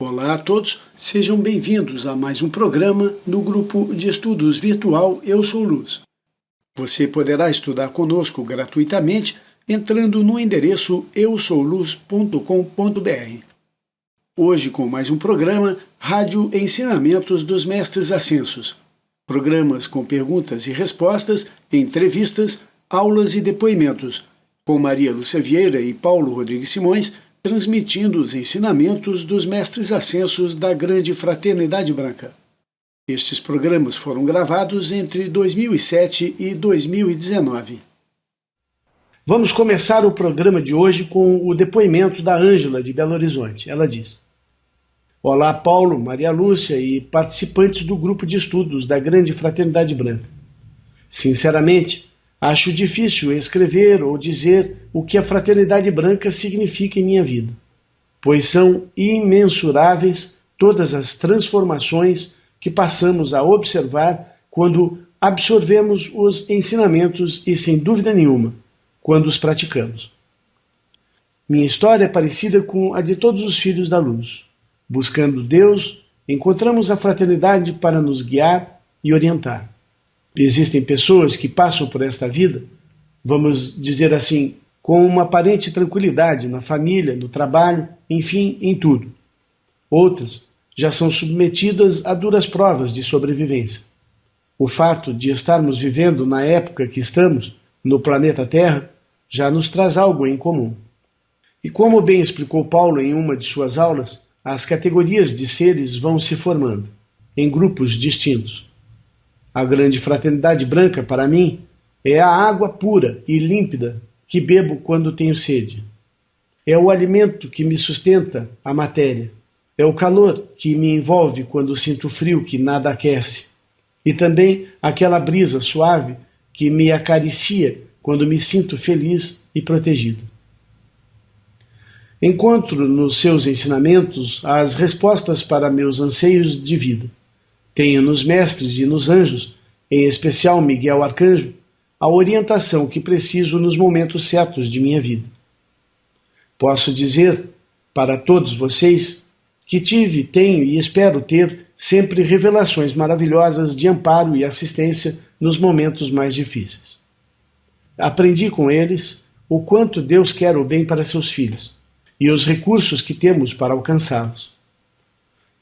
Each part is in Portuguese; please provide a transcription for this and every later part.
Olá a todos, sejam bem-vindos a mais um programa no grupo de estudos virtual Eu Sou Luz. Você poderá estudar conosco gratuitamente entrando no endereço eusouluz.com.br. Hoje com mais um programa Rádio Ensinamentos dos Mestres Ascensos. Programas com perguntas e respostas, entrevistas, aulas e depoimentos, com Maria Lúcia Vieira e Paulo Rodrigues Simões, transmitindo os ensinamentos dos Mestres Ascensos da Grande Fraternidade Branca. Estes programas foram gravados entre 2007 e 2019. Vamos começar o programa de hoje com o depoimento da Ângela, de Belo Horizonte. Ela diz: Olá, Paulo, Maria Lúcia e participantes do grupo de estudos da Grande Fraternidade Branca. Sinceramente, acho difícil escrever ou dizer o que a Fraternidade Branca significa em minha vida, pois são imensuráveis todas as transformações que passamos a observar quando absorvemos os ensinamentos e, sem dúvida nenhuma, quando os praticamos. Minha história é parecida com a de todos os filhos da luz. Buscando Deus, encontramos a fraternidade para nos guiar e orientar. Existem pessoas que passam por esta vida, vamos dizer assim, com uma aparente tranquilidade na família, no trabalho, enfim, em tudo. Outras já são submetidas a duras provas de sobrevivência. O fato de estarmos vivendo na época que estamos, no planeta Terra, já nos traz algo em comum. E como bem explicou Paulo em uma de suas aulas, as categorias de seres vão se formando, em grupos distintos. A Grande Fraternidade Branca, para mim, é a água pura e límpida que bebo quando tenho sede. É o alimento que me sustenta a matéria. É o calor que me envolve quando sinto frio que nada aquece. E também aquela brisa suave que me acaricia quando me sinto feliz e protegido. Encontro nos seus ensinamentos as respostas para meus anseios de vida. Tenho nos mestres e nos anjos, em especial Miguel Arcanjo, a orientação que preciso nos momentos certos de minha vida. Posso dizer para todos vocês que tive, tenho e espero ter sempre revelações maravilhosas de amparo e assistência nos momentos mais difíceis. Aprendi com eles o quanto Deus quer o bem para seus filhos e os recursos que temos para alcançá-los.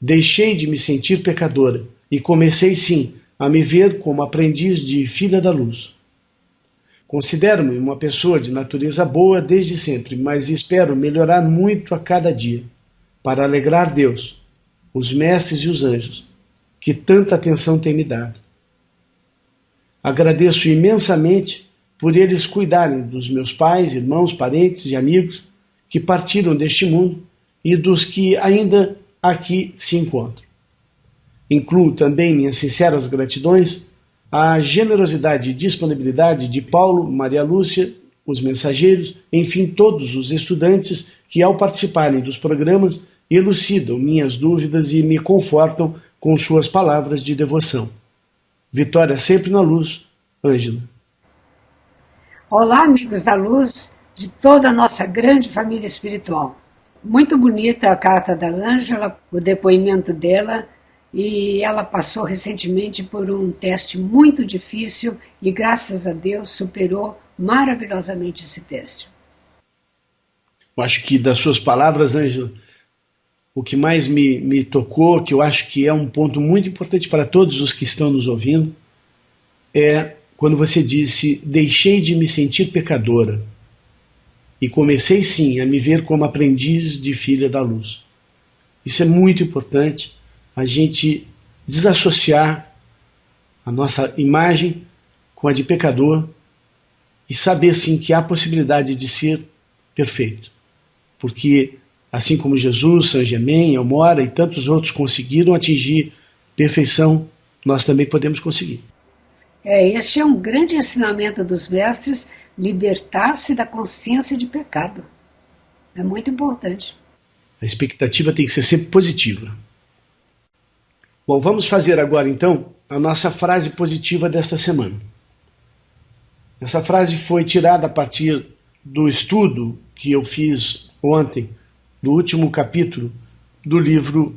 Deixei de me sentir pecadora e comecei sim a me ver como aprendiz de filha da luz. Considero-me uma pessoa de natureza boa desde sempre, mas espero melhorar muito a cada dia, para alegrar Deus, os mestres e os anjos, que tanta atenção têm me dado. Agradeço imensamente por eles cuidarem dos meus pais, irmãos, parentes e amigos que partiram deste mundo e dos que ainda aqui se encontram. Incluo também minhas sinceras gratidões à generosidade e disponibilidade de Paulo, Maria Lúcia, os mensageiros, enfim, todos os estudantes que, ao participarem dos programas, elucidam minhas dúvidas e me confortam com suas palavras de devoção. Vitória sempre na luz, Ângela. Olá, amigos da luz, de toda a nossa grande família espiritual. Muito bonita a carta da Ângela, o depoimento dela, e ela passou recentemente por um teste muito difícil e, graças a Deus, superou maravilhosamente esse teste. Eu acho que das suas palavras, Ângela, o que mais me tocou, que eu acho que é um ponto muito importante para todos os que estão nos ouvindo, é quando você disse: deixei de me sentir pecadora e comecei sim a me ver como aprendiz de filha da luz. Isso é muito importante, a gente desassociar a nossa imagem com a de pecador e saber sim que há possibilidade de ser perfeito. Porque assim como Jesus, Saint Germain, Elmora e tantos outros conseguiram atingir perfeição, nós também podemos conseguir. Este é um grande ensinamento dos mestres, libertar-se da consciência de pecado. É muito importante. A expectativa tem que ser sempre positiva. Bom, vamos fazer agora então a nossa frase positiva desta semana. Essa frase foi tirada a partir do estudo que eu fiz ontem, do último capítulo do livro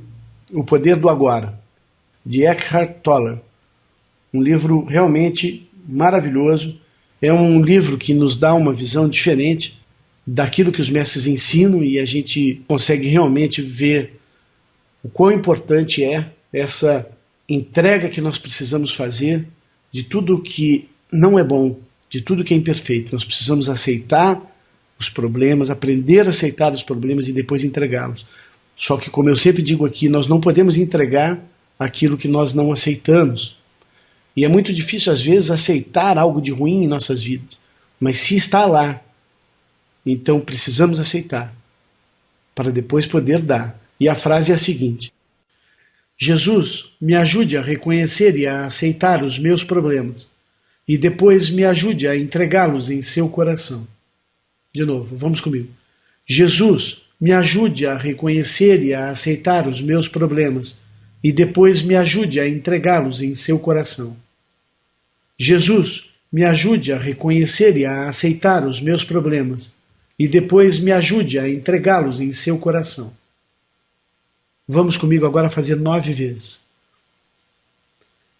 O Poder do Agora, de Eckhart Tolle. Um livro realmente maravilhoso. É um livro que nos dá uma visão diferente daquilo que os mestres ensinam e a gente consegue realmente ver o quão importante é essa entrega que nós precisamos fazer de tudo que não é bom, de tudo que é imperfeito. Nós precisamos aceitar os problemas, aprender a aceitar os problemas e depois entregá-los. Só que, como eu sempre digo aqui, nós não podemos entregar aquilo que nós não aceitamos. E é muito difícil, às vezes, aceitar algo de ruim em nossas vidas. Mas se está lá, então precisamos aceitar, para depois poder dar. E a frase é a seguinte: Jesus, me ajude a reconhecer e a aceitar os meus problemas, e depois me ajude a entregá-los em seu coração. De novo, vamos comigo. Jesus, me ajude a reconhecer e a aceitar os meus problemas, e depois me ajude a entregá-los em seu coração. Jesus, me ajude a reconhecer e a aceitar os meus problemas, e depois me ajude a entregá-los em seu coração. Vamos comigo agora fazer 9 vezes.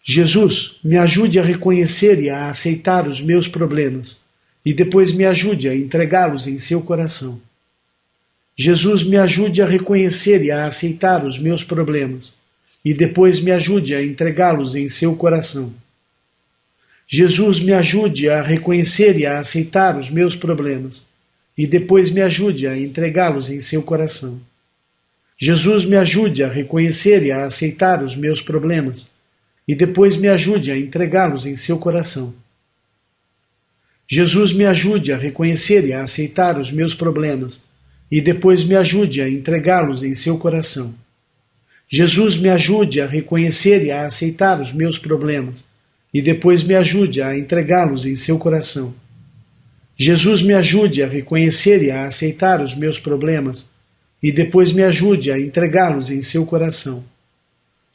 Jesus, me ajude a reconhecer e a aceitar os meus problemas, e depois me ajude a entregá-los em seu coração. Jesus, me ajude a reconhecer e a aceitar os meus problemas, e depois me ajude a entregá-los em seu coração. Jesus, me ajude a reconhecer e a aceitar os meus problemas, e depois me ajude a entregá-los em seu coração. Jesus, me ajude a reconhecer e a aceitar os meus problemas, e depois me ajude a entregá-los em seu coração. Jesus, me ajude a reconhecer e a aceitar os meus problemas, e depois me ajude a entregá-los em seu coração. Jesus, me ajude a reconhecer e a aceitar os meus problemas, e depois me ajude a entregá-los em seu coração. Jesus, me ajude a reconhecer e a aceitar os meus problemas, e depois me ajude a entregá-los em seu coração.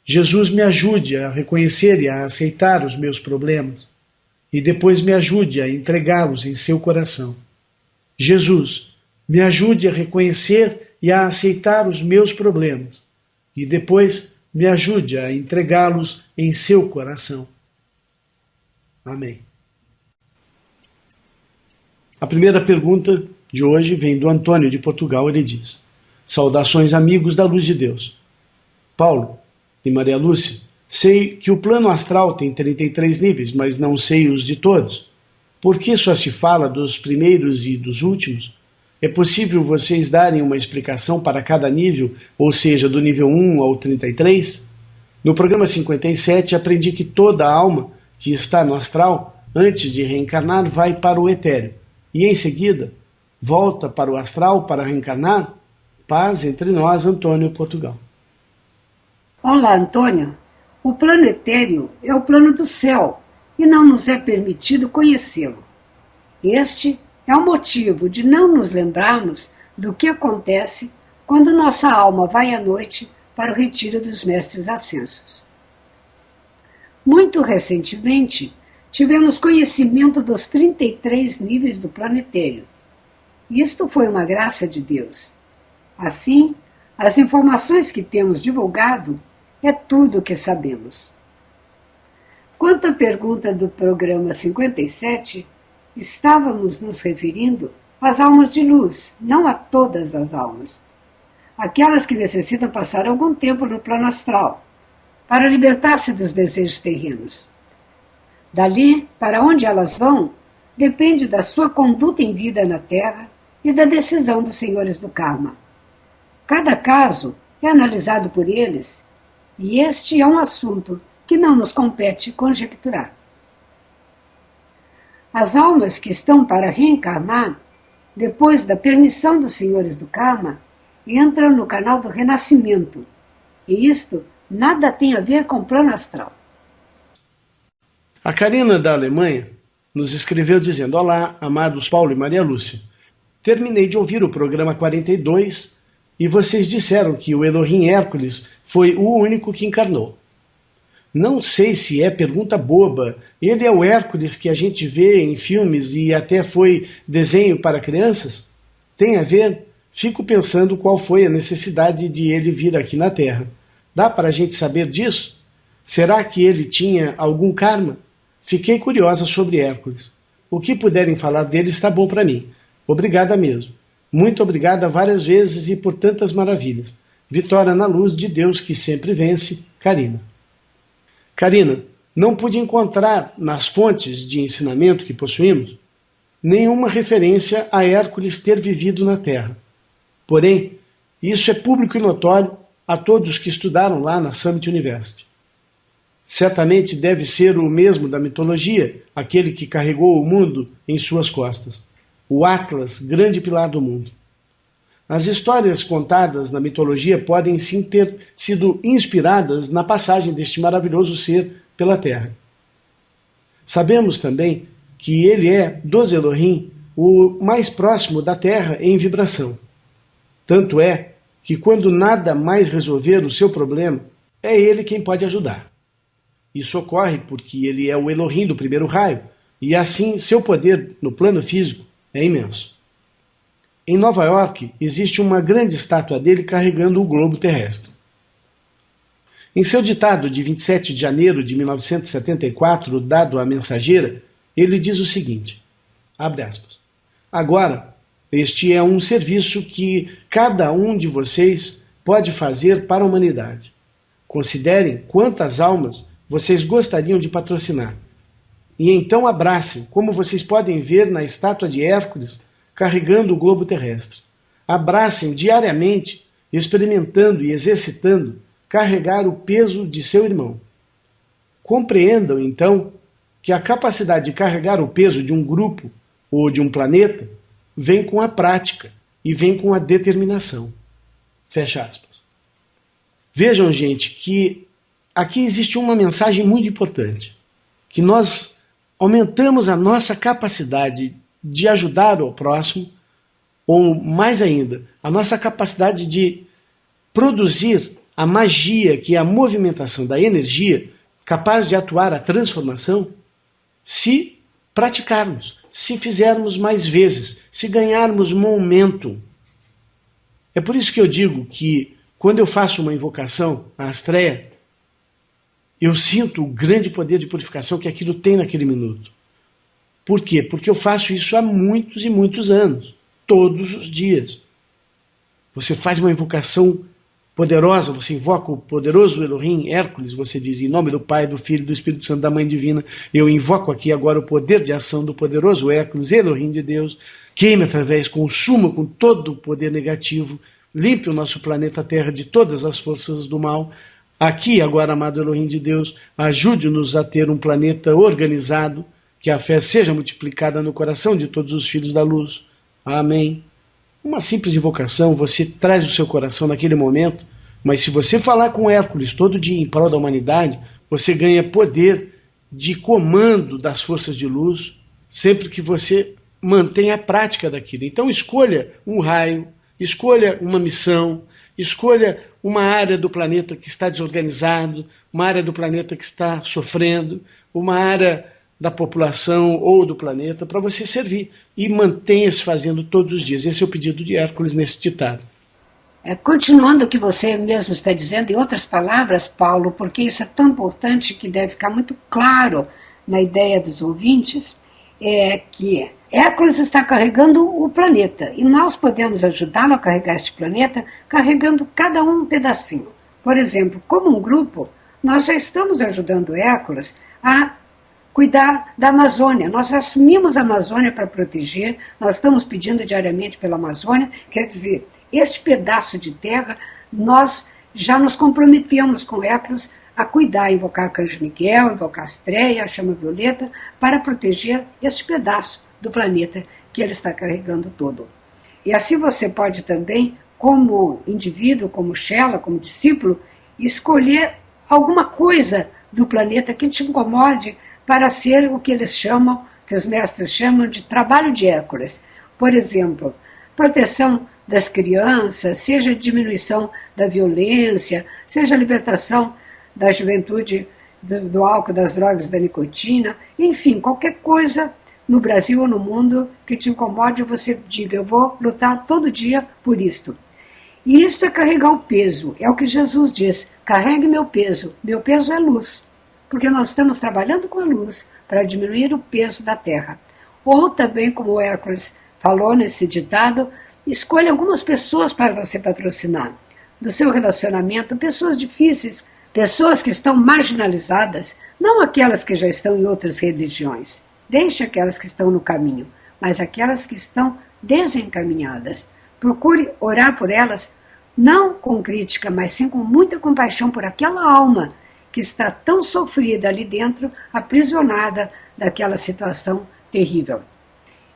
Jesus, me ajude a reconhecer e a aceitar os meus problemas, e depois me ajude a entregá-los em seu coração. Jesus, me ajude a reconhecer e a aceitar os meus problemas, e depois me ajude a entregá-los em seu coração. Amém. A primeira pergunta de hoje vem do Antônio de Portugal. Ele diz: saudações, amigos da luz de Deus. Paulo e Maria Lúcia, sei que o plano astral tem 33 níveis, mas não sei os de todos. Por que só se fala dos primeiros e dos últimos? É possível vocês darem uma explicação para cada nível, ou seja, do nível 1 ao 33? No programa 57, aprendi que toda alma que está no astral, antes de reencarnar, vai para o etéreo, e em seguida volta para o astral para reencarnar? Paz entre nós, Antônio, Portugal. Olá, Antônio. O plano etéreo é o plano do céu e não nos é permitido conhecê-lo. Este é o motivo de não nos lembrarmos do que acontece quando nossa alma vai à noite para o retiro dos mestres ascensos. Muito recentemente, tivemos conhecimento dos 33 níveis do plano etéreo. Isto foi uma graça de Deus. Assim, as informações que temos divulgado é tudo o que sabemos. Quanto à pergunta do programa 57, estávamos nos referindo às almas de luz, não a todas as almas. Aquelas que necessitam passar algum tempo no plano astral, para libertar-se dos desejos terrenos. Dali, para onde elas vão, depende da sua conduta em vida na Terra e da decisão dos senhores do karma. Cada caso é analisado por eles, e este é um assunto que não nos compete conjecturar. As almas que estão para reencarnar, depois da permissão dos senhores do karma, entram no canal do renascimento, e isto nada tem a ver com o plano astral. A Karina, da Alemanha, nos escreveu dizendo: olá, amados Paulo e Maria Lúcia. Terminei de ouvir o programa 42 e vocês disseram que o Elohim Hércules foi o único que encarnou. Não sei se é pergunta boba. Ele é o Hércules que a gente vê em filmes e até foi desenho para crianças? Tem a ver Fico pensando qual foi a necessidade de ele vir aqui na Terra. Dá para a gente saber disso? Será que ele tinha algum karma? Fiquei curiosa sobre Hércules. O que puderem falar dele está bom para mim. Obrigada mesmo. Muito obrigada várias vezes e por tantas maravilhas. Vitória na luz de Deus que sempre vence, Karina. Karina, não pude encontrar nas fontes de ensinamento que possuímos nenhuma referência a Hércules ter vivido na Terra. Porém, isso é público e notório a todos que estudaram lá na Summit University. Certamente deve ser o mesmo da mitologia, aquele que carregou o mundo em suas costas. O Atlas, grande pilar do mundo. As histórias contadas na mitologia podem sim ter sido inspiradas na passagem deste maravilhoso ser pela Terra. Sabemos também que ele é, dos Elohim, o mais próximo da Terra em vibração. Tanto é que quando nada mais resolver o seu problema, é ele quem pode ajudar. Isso ocorre porque ele é o Elohim do primeiro raio, e assim seu poder no plano físico é imenso. Em Nova York existe uma grande estátua dele carregando o globo terrestre. Em seu ditado de 27 de janeiro de 1974, dado à Mensageira, ele diz o seguinte, abre aspas, agora, este é um serviço que cada um de vocês pode fazer para a humanidade. Considerem quantas almas vocês gostariam de patrocinar. E então abracem, como vocês podem ver na estátua de Hércules, carregando o globo terrestre. Abracem diariamente, experimentando e exercitando, carregar o peso de seu irmão. Compreendam, então, que a capacidade de carregar o peso de um grupo ou de um planeta vem com a prática e vem com a determinação. Fecha aspas. Vejam, gente, que aqui existe uma mensagem muito importante, que nós aumentamos a nossa capacidade de ajudar o próximo, ou mais ainda, a nossa capacidade de produzir a magia, que é a movimentação da energia, capaz de atuar a transformação, se praticarmos, se fizermos mais vezes, se ganharmos momentum. É por isso que eu digo que, quando eu faço uma invocação à Astreia, eu sinto o grande poder de purificação que aquilo tem naquele minuto. Por quê? Porque eu faço isso há muitos e muitos anos, todos os dias. Você faz uma invocação poderosa, você invoca o poderoso Elohim, Hércules, você diz, em nome do Pai, do Filho e do Espírito Santo, da Mãe Divina, eu invoco aqui agora o poder de ação do poderoso Hércules, Elohim de Deus, queime através, consuma com todo o poder negativo, limpe o nosso planeta Terra de todas as forças do mal. Aqui, agora, amado Elohim de Deus, ajude-nos a ter um planeta organizado, que a fé seja multiplicada no coração de todos os filhos da luz. Amém. Uma simples invocação, você traz o seu coração naquele momento, mas se você falar com Hércules todo dia em prol da humanidade, você ganha poder de comando das forças de luz, sempre que você mantenha a prática daquilo. Então escolha um raio, escolha uma missão, escolha uma área do planeta que está desorganizado, uma área do planeta que está sofrendo, uma área da população ou do planeta para você servir e mantenha-se fazendo todos os dias. Esse é o pedido de Hércules nesse ditado. Continuando o que você mesmo está dizendo, em outras palavras, Paulo, porque isso é tão importante que deve ficar muito claro na ideia dos ouvintes, é que Hércules está carregando o planeta e nós podemos ajudá-lo a carregar este planeta carregando cada um pedacinho. Por exemplo, como um grupo, nós já estamos ajudando Hércules a cuidar da Amazônia. Nós assumimos a Amazônia para proteger, nós estamos pedindo diariamente pela Amazônia, quer dizer, este pedaço de terra, nós já nos comprometemos com Hércules a cuidar, invocar Arcanjo Miguel, invocar a Astreia, a chama violeta, para proteger este pedaço do planeta que ele está carregando todo. E assim você pode também, como indivíduo, como Shela, como discípulo, escolher alguma coisa do planeta que te incomode para ser o que eles chamam, que os mestres chamam de trabalho de Hércules. Por exemplo, proteção das crianças, seja diminuição da violência, seja libertação da juventude do álcool, das drogas, da nicotina, enfim, qualquer coisa no Brasil ou no mundo, que te incomode e você diga, eu vou lutar todo dia por isto. E isto é carregar o peso, é o que Jesus diz, carregue meu peso é luz, porque nós estamos trabalhando com a luz para diminuir o peso da Terra. Ou também, como o Hércules falou nesse ditado, escolha algumas pessoas para você patrocinar, do seu relacionamento, pessoas difíceis, pessoas que estão marginalizadas, não aquelas que já estão em outras religiões, deixe aquelas que estão no caminho, mas aquelas que estão desencaminhadas. Procure orar por elas, não com crítica, mas sim com muita compaixão por aquela alma que está tão sofrida ali dentro, aprisionada daquela situação terrível.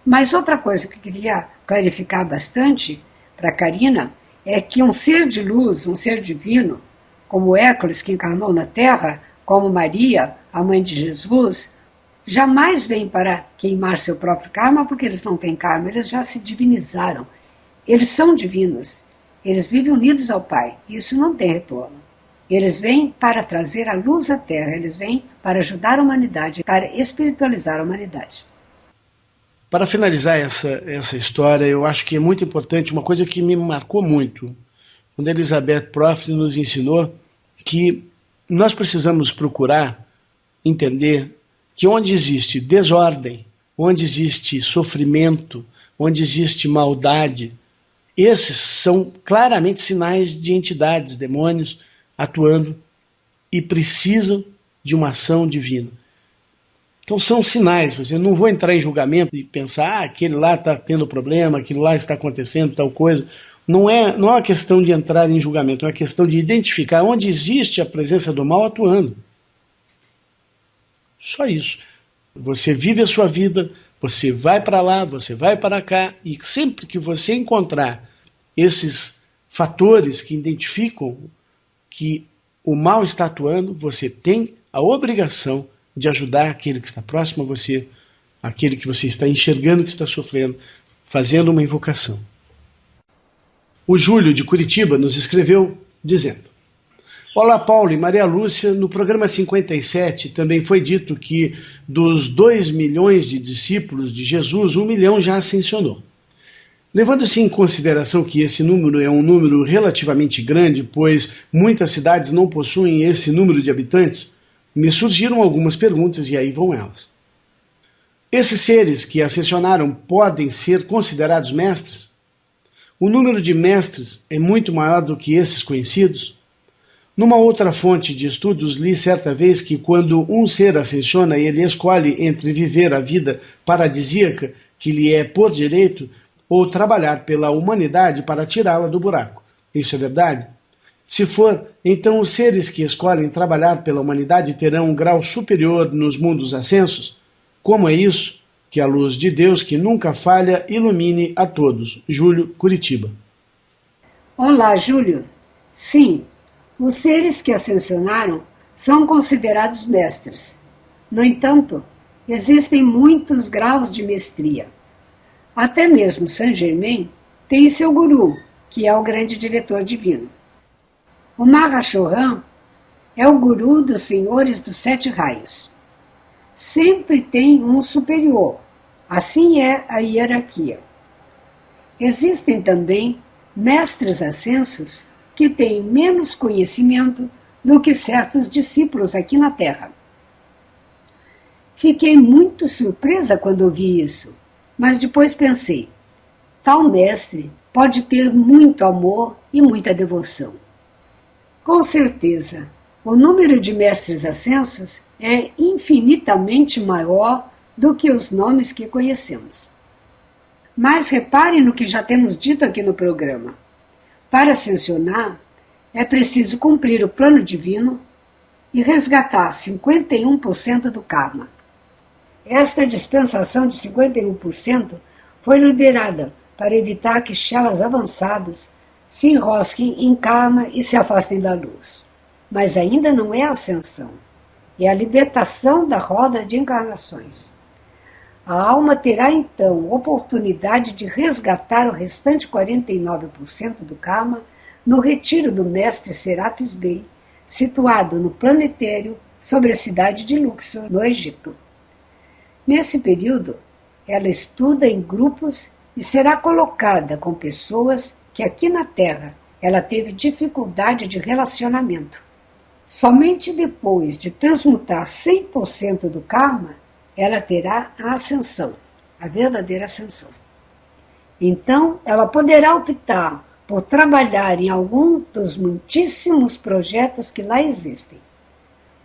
Mas outra coisa que eu queria clarificar bastante para a Karina é que um ser de luz, um ser divino, como Hércules que encarnou na Terra, como Maria, a mãe de Jesus, jamais vem para queimar seu próprio karma, porque eles não têm karma, eles já se divinizaram. Eles são divinos, eles vivem unidos ao Pai, isso não tem retorno. Eles vêm para trazer a luz à Terra, eles vêm para ajudar a humanidade, para espiritualizar a humanidade. Para finalizar essa história, eu acho que é muito importante uma coisa que me marcou muito, quando a Elizabeth Proft nos ensinou que nós precisamos procurar entender que onde existe desordem, onde existe sofrimento, onde existe maldade, esses são claramente sinais de entidades, demônios, atuando e precisam de uma ação divina. Então são sinais, eu não vou entrar em julgamento e pensar, aquele lá está tendo problema, aquele lá está acontecendo tal coisa. Não é uma questão de entrar em julgamento, é uma questão de identificar onde existe a presença do mal atuando. Só isso. Você vive a sua vida, você vai para lá, você vai para cá, e sempre que você encontrar esses fatores que identificam que o mal está atuando, você tem a obrigação de ajudar aquele que está próximo a você, aquele que você está enxergando que está sofrendo, fazendo uma invocação. O Júlio, de Curitiba, nos escreveu dizendo: Olá, Paulo e Maria Lúcia, no programa 57 também foi dito que dos 2 milhões de discípulos de Jesus, 1 milhão já ascensionou. Levando-se em consideração que esse número é um número relativamente grande, pois muitas cidades não possuem esse número de habitantes, me surgiram algumas perguntas e aí vão elas. Esses seres que ascensionaram podem ser considerados mestres? O número de mestres é muito maior do que esses conhecidos? Numa outra fonte de estudos, li certa vez que quando um ser ascensiona, ele escolhe entre viver a vida paradisíaca, que lhe é por direito, ou trabalhar pela humanidade para tirá-la do buraco. Isso é verdade? Se for, então os seres que escolhem trabalhar pela humanidade terão um grau superior nos mundos ascensos? Como é isso? Que a luz de Deus, que nunca falha, ilumine a todos. Júlio, Curitiba. Olá, Júlio. Sim, os seres que ascensionaram são considerados mestres. No entanto, existem muitos graus de mestria. Até mesmo Saint-Germain tem seu guru, que é o grande diretor divino. O Mahashohan é o guru dos senhores dos 7 raios. Sempre tem um superior, assim é a hierarquia. Existem também mestres ascensos que têm menos conhecimento do que certos discípulos aqui na Terra. Fiquei muito surpresa quando ouvi isso, mas depois pensei, tal mestre pode ter muito amor e muita devoção. Com certeza, o número de mestres ascensos é infinitamente maior do que os nomes que conhecemos. Mas reparem no que já temos dito aqui no programa. Para ascensionar, é preciso cumprir o plano divino e resgatar 51% do karma. Esta dispensação de 51% foi liberada para evitar que chelas avançados se enrosquem em karma e se afastem da luz. Mas ainda não é a ascensão, é a libertação da roda de encarnações. A alma terá então oportunidade de resgatar o restante 49% do karma no retiro do mestre Serapis Bey, situado no planetério sobre a cidade de Luxor, no Egito. Nesse período, ela estuda em grupos e será colocada com pessoas que aqui na Terra ela teve dificuldade de relacionamento. Somente depois de transmutar 100% do karma, ela terá a ascensão, a verdadeira ascensão. Então, ela poderá optar por trabalhar em algum dos muitíssimos projetos que lá existem.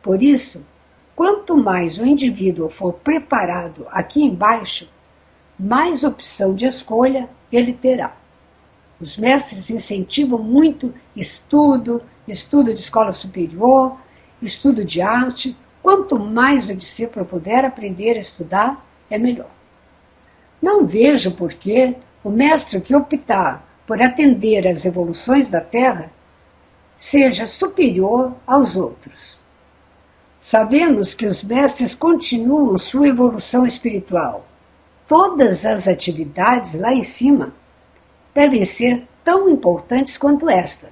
Por isso, quanto mais o indivíduo for preparado aqui embaixo, mais opção de escolha ele terá. Os mestres incentivam muito estudo de escola superior, estudo de arte. Quanto mais o discípulo puder aprender a estudar, é melhor. Não vejo por que o mestre que optar por atender às evoluções da Terra seja superior aos outros. Sabemos que os mestres continuam sua evolução espiritual. Todas as atividades lá em cima devem ser tão importantes quanto esta.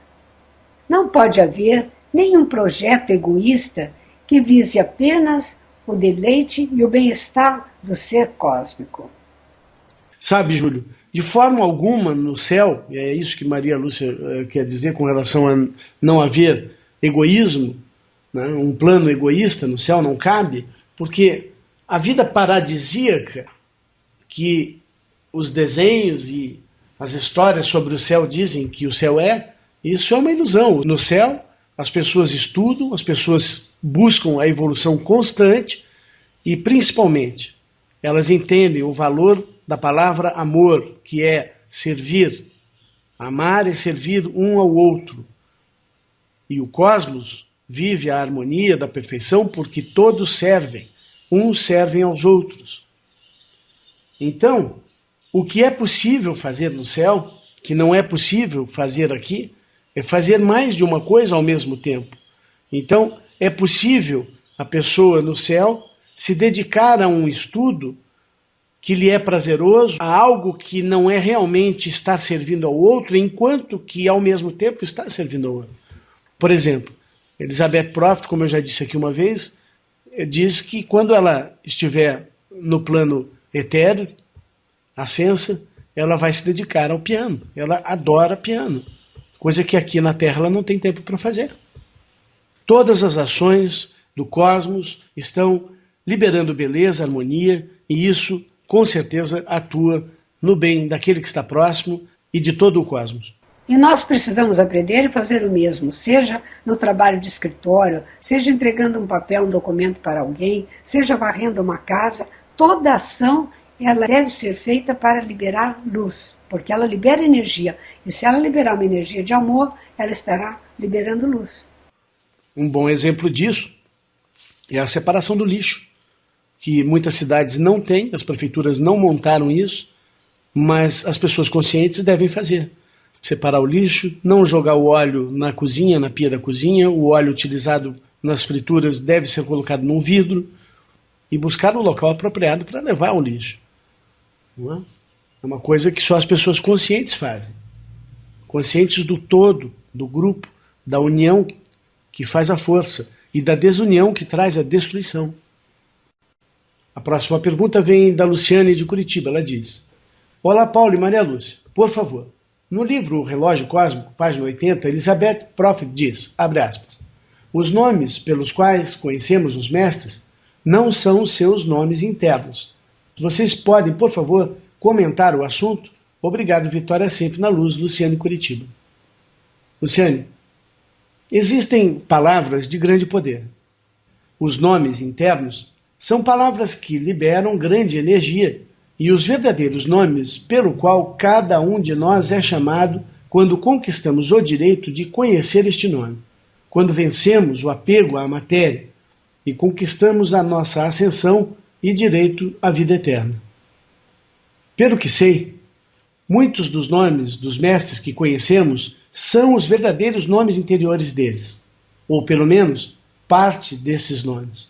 Não pode haver nenhum projeto egoísta que vise apenas o deleite e o bem-estar do ser cósmico. Sabe, Júlio, de forma alguma no céu, e é isso que Maria Lúcia quer dizer com relação a não haver egoísmo, né, um plano egoísta no céu não cabe, porque a vida paradisíaca que os desenhos e as histórias sobre o céu dizem que o céu é, isso é uma ilusão. No céu, as pessoas estudam, as pessoas buscam a evolução constante e, principalmente, elas entendem o valor da palavra amor, que é servir. Amar é servir um ao outro. E o cosmos vive a harmonia da perfeição porque todos servem, uns servem aos outros. Então, o que é possível fazer no céu, que não é possível fazer aqui, é fazer mais de uma coisa ao mesmo tempo. Então, é possível a pessoa no céu se dedicar a um estudo que lhe é prazeroso, a algo que não é realmente estar servindo ao outro, enquanto que ao mesmo tempo está servindo ao outro. Por exemplo, Elizabeth Prophet, como eu já disse aqui uma vez, diz que quando ela estiver no plano etéreo, ascensa, ela vai se dedicar ao piano. Ela adora piano, coisa que aqui na Terra ela não tem tempo para fazer. Todas as ações do cosmos estão liberando beleza, harmonia, e isso com certeza atua no bem daquele que está próximo e de todo o cosmos. E nós precisamos aprender e fazer o mesmo, seja no trabalho de escritório, seja entregando um papel, um documento para alguém, seja varrendo uma casa. Toda ação ela deve ser feita para liberar luz, porque ela libera energia. E se ela liberar uma energia de amor, ela estará liberando luz. Um bom exemplo disso é a separação do lixo, que muitas cidades não têm, as prefeituras não montaram isso, mas as pessoas conscientes devem fazer. Separar o lixo, não jogar o óleo na cozinha, na pia da cozinha, o óleo utilizado nas frituras deve ser colocado num vidro e buscar o local apropriado para levar o lixo. Não é? É uma coisa que só as pessoas conscientes fazem. Conscientes do todo, do grupo, da união que faz a força e da desunião que traz a destruição. A próxima pergunta vem da Luciane de Curitiba. Ela diz: Olá, Paulo e Maria Lúcia. Por favor, no livro O Relógio Cósmico, página 80, Elizabeth Prophet diz, abre aspas, os nomes pelos quais conhecemos os mestres não são seus nomes internos. Vocês podem, por favor, comentar o assunto? Obrigado, Vitória sempre na luz, Luciane Curitiba. Luciane, existem palavras de grande poder. Os nomes internos são palavras que liberam grande energia e os verdadeiros nomes pelo qual cada um de nós é chamado quando conquistamos o direito de conhecer este nome, quando vencemos o apego à matéria e conquistamos a nossa ascensão e direito à vida eterna. Pelo que sei, muitos dos nomes dos mestres que conhecemos são os verdadeiros nomes interiores deles, ou pelo menos parte desses nomes.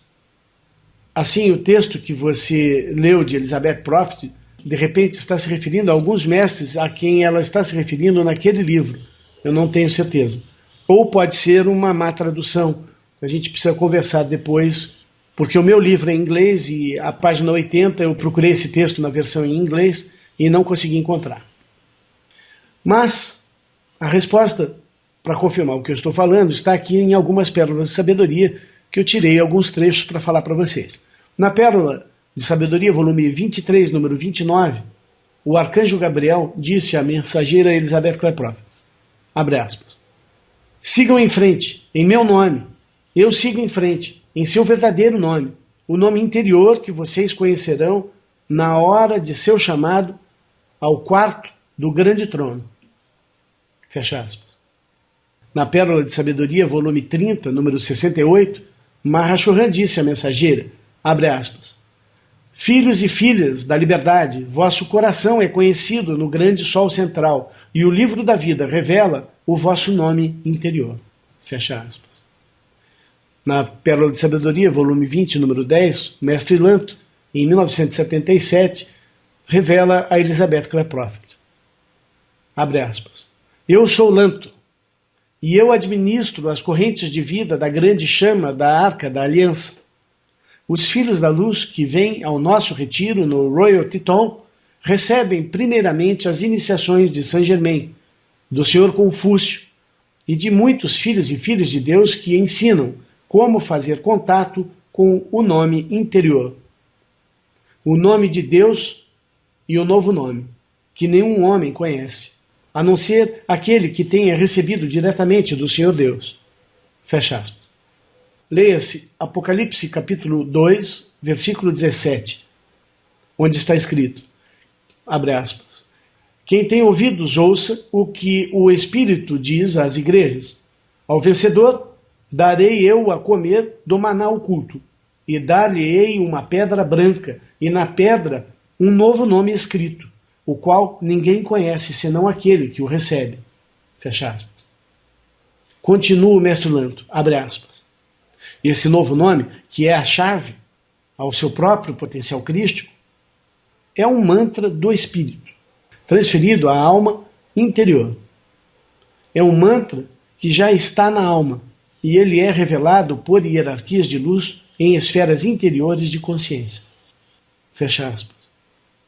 Assim, o texto que você leu de Elizabeth Prophet, de repente está se referindo a alguns mestres a quem ela está se referindo naquele livro. Eu não tenho certeza. Ou pode ser uma má tradução. A gente precisa conversar depois, porque o meu livro é em inglês e a página 80 eu procurei esse texto na versão em inglês e não consegui encontrar. Mas a resposta, para confirmar o que eu estou falando, está aqui em algumas pérolas de sabedoria que eu tirei alguns trechos para falar para vocês. Na Pérola de Sabedoria, volume 23, número 29, o arcanjo Gabriel disse à mensageira Elizabeth Kleprov, abre aspas, sigam em frente, em meu nome, eu sigo em frente, em seu verdadeiro nome, o nome interior que vocês conhecerão na hora de seu chamado ao quarto do grande trono. Fecha aspas. Na Pérola de Sabedoria, volume 30, número 68, Mahashohan disse à mensageira, abre aspas, filhos e filhas da liberdade, vosso coração é conhecido no grande sol central, e o livro da vida revela o vosso nome interior. Fecha aspas. Na Pérola de Sabedoria, volume 20, número 10, Mestre Lanto, em 1977, revela a Elizabeth Kleprov. Abre aspas. Eu sou Lanto, e eu administro as correntes de vida da grande chama da Arca da Aliança. Os filhos da luz que vêm ao nosso retiro no Royal Teton recebem primeiramente as iniciações de Saint Germain, do Senhor Confúcio e de muitos filhos e filhas de Deus que ensinam como fazer contato com o nome interior. O nome de Deus e o novo nome, que nenhum homem conhece, a não ser aquele que tenha recebido diretamente do Senhor Deus. Fecha aspas. Leia-se Apocalipse capítulo 2, versículo 17, onde está escrito, abre aspas, quem tem ouvidos ouça o que o Espírito diz às igrejas. Ao vencedor darei eu a comer do maná oculto, e dar-lhe-ei uma pedra branca, e na pedra um novo nome escrito, o qual ninguém conhece senão aquele que o recebe. Fecha aspas. Continua o mestre Lanto, abre aspas. Esse novo nome, que é a chave ao seu próprio potencial crístico, é um mantra do espírito, transferido à alma interior. É um mantra que já está na alma, e ele é revelado por hierarquias de luz em esferas interiores de consciência. Fecha aspas.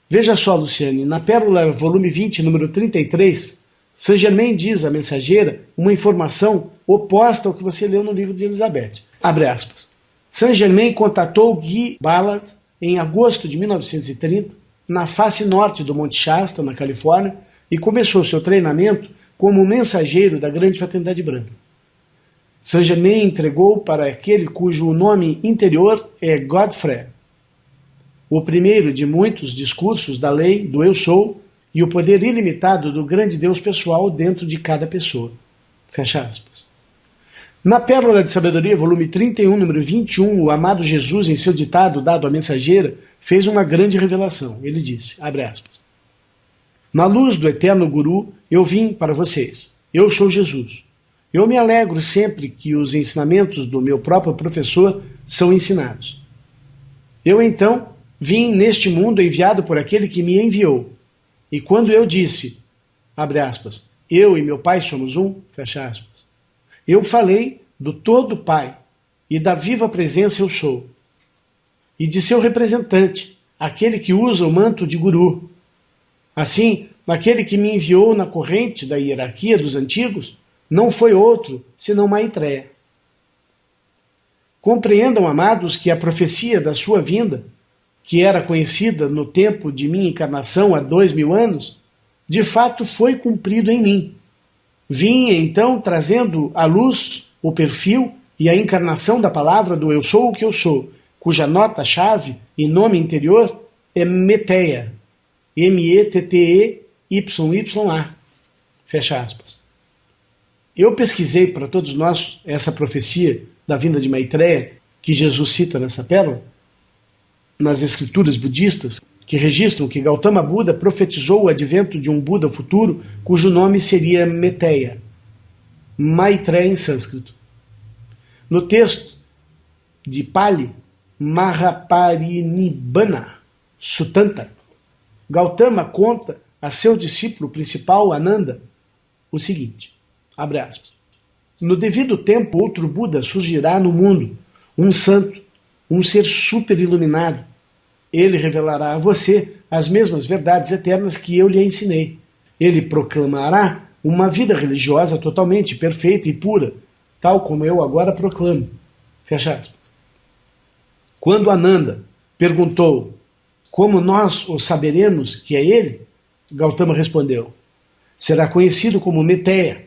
Veja só, Luciane, na Pérola, volume 20, número 33, Saint Germain diz à mensageira uma informação oposta ao que você leu no livro de Elizabeth. Abre aspas. Saint Germain contatou Guy Ballard em agosto de 1930, na face norte do Monte Shasta, na Califórnia, e começou seu treinamento como mensageiro da Grande Fraternidade Branca. Saint Germain entregou para aquele cujo nome interior é Godfrey, o primeiro de muitos discursos da lei do Eu Sou e o poder ilimitado do grande Deus pessoal dentro de cada pessoa. Fecha aspas. Na Pérola de Sabedoria, volume 31, número 21, o amado Jesus, em seu ditado dado à mensageira, fez uma grande revelação. Ele disse, abre aspas, na luz do eterno Guru, eu vim para vocês. Eu sou Jesus. Eu me alegro sempre que os ensinamentos do meu próprio professor são ensinados. Eu, então, vim neste mundo enviado por aquele que me enviou. E quando eu disse, abre aspas, eu e meu Pai somos um, fecha aspas, eu falei do todo Pai e da viva presença eu sou, e de seu representante, aquele que usa o manto de Guru. Assim, aquele que me enviou na corrente da hierarquia dos antigos não foi outro senão Maitreya. Compreendam, amados, que a profecia da sua vinda, que era conhecida no tempo de minha encarnação há 2000 anos, de fato foi cumprido em mim. Vim, então, trazendo à luz o perfil e a encarnação da palavra do Eu Sou o que eu sou, cuja nota-chave e nome interior é Meteia, M-E-T-T-E-Y-Y-A. Fecha aspas. Eu pesquisei para todos nós essa profecia da vinda de Maitreya, que Jesus cita nessa pérola, nas escrituras budistas, que registram que Gautama Buda profetizou o advento de um Buda futuro, cujo nome seria Meteia, Maitreya em sânscrito. No texto de Pali, Mahaparinibbana Sutanta, Gautama conta a seu discípulo principal, Ananda, o seguinte, abre aspas, no devido tempo outro Buda surgirá no mundo, um santo, um ser super iluminado. Ele revelará a você as mesmas verdades eternas que eu lhe ensinei. Ele proclamará uma vida religiosa totalmente perfeita e pura, tal como eu agora proclamo. Fecha aspas. Quando Ananda perguntou como nós o saberemos que é ele, Gautama respondeu: será conhecido como Meteia,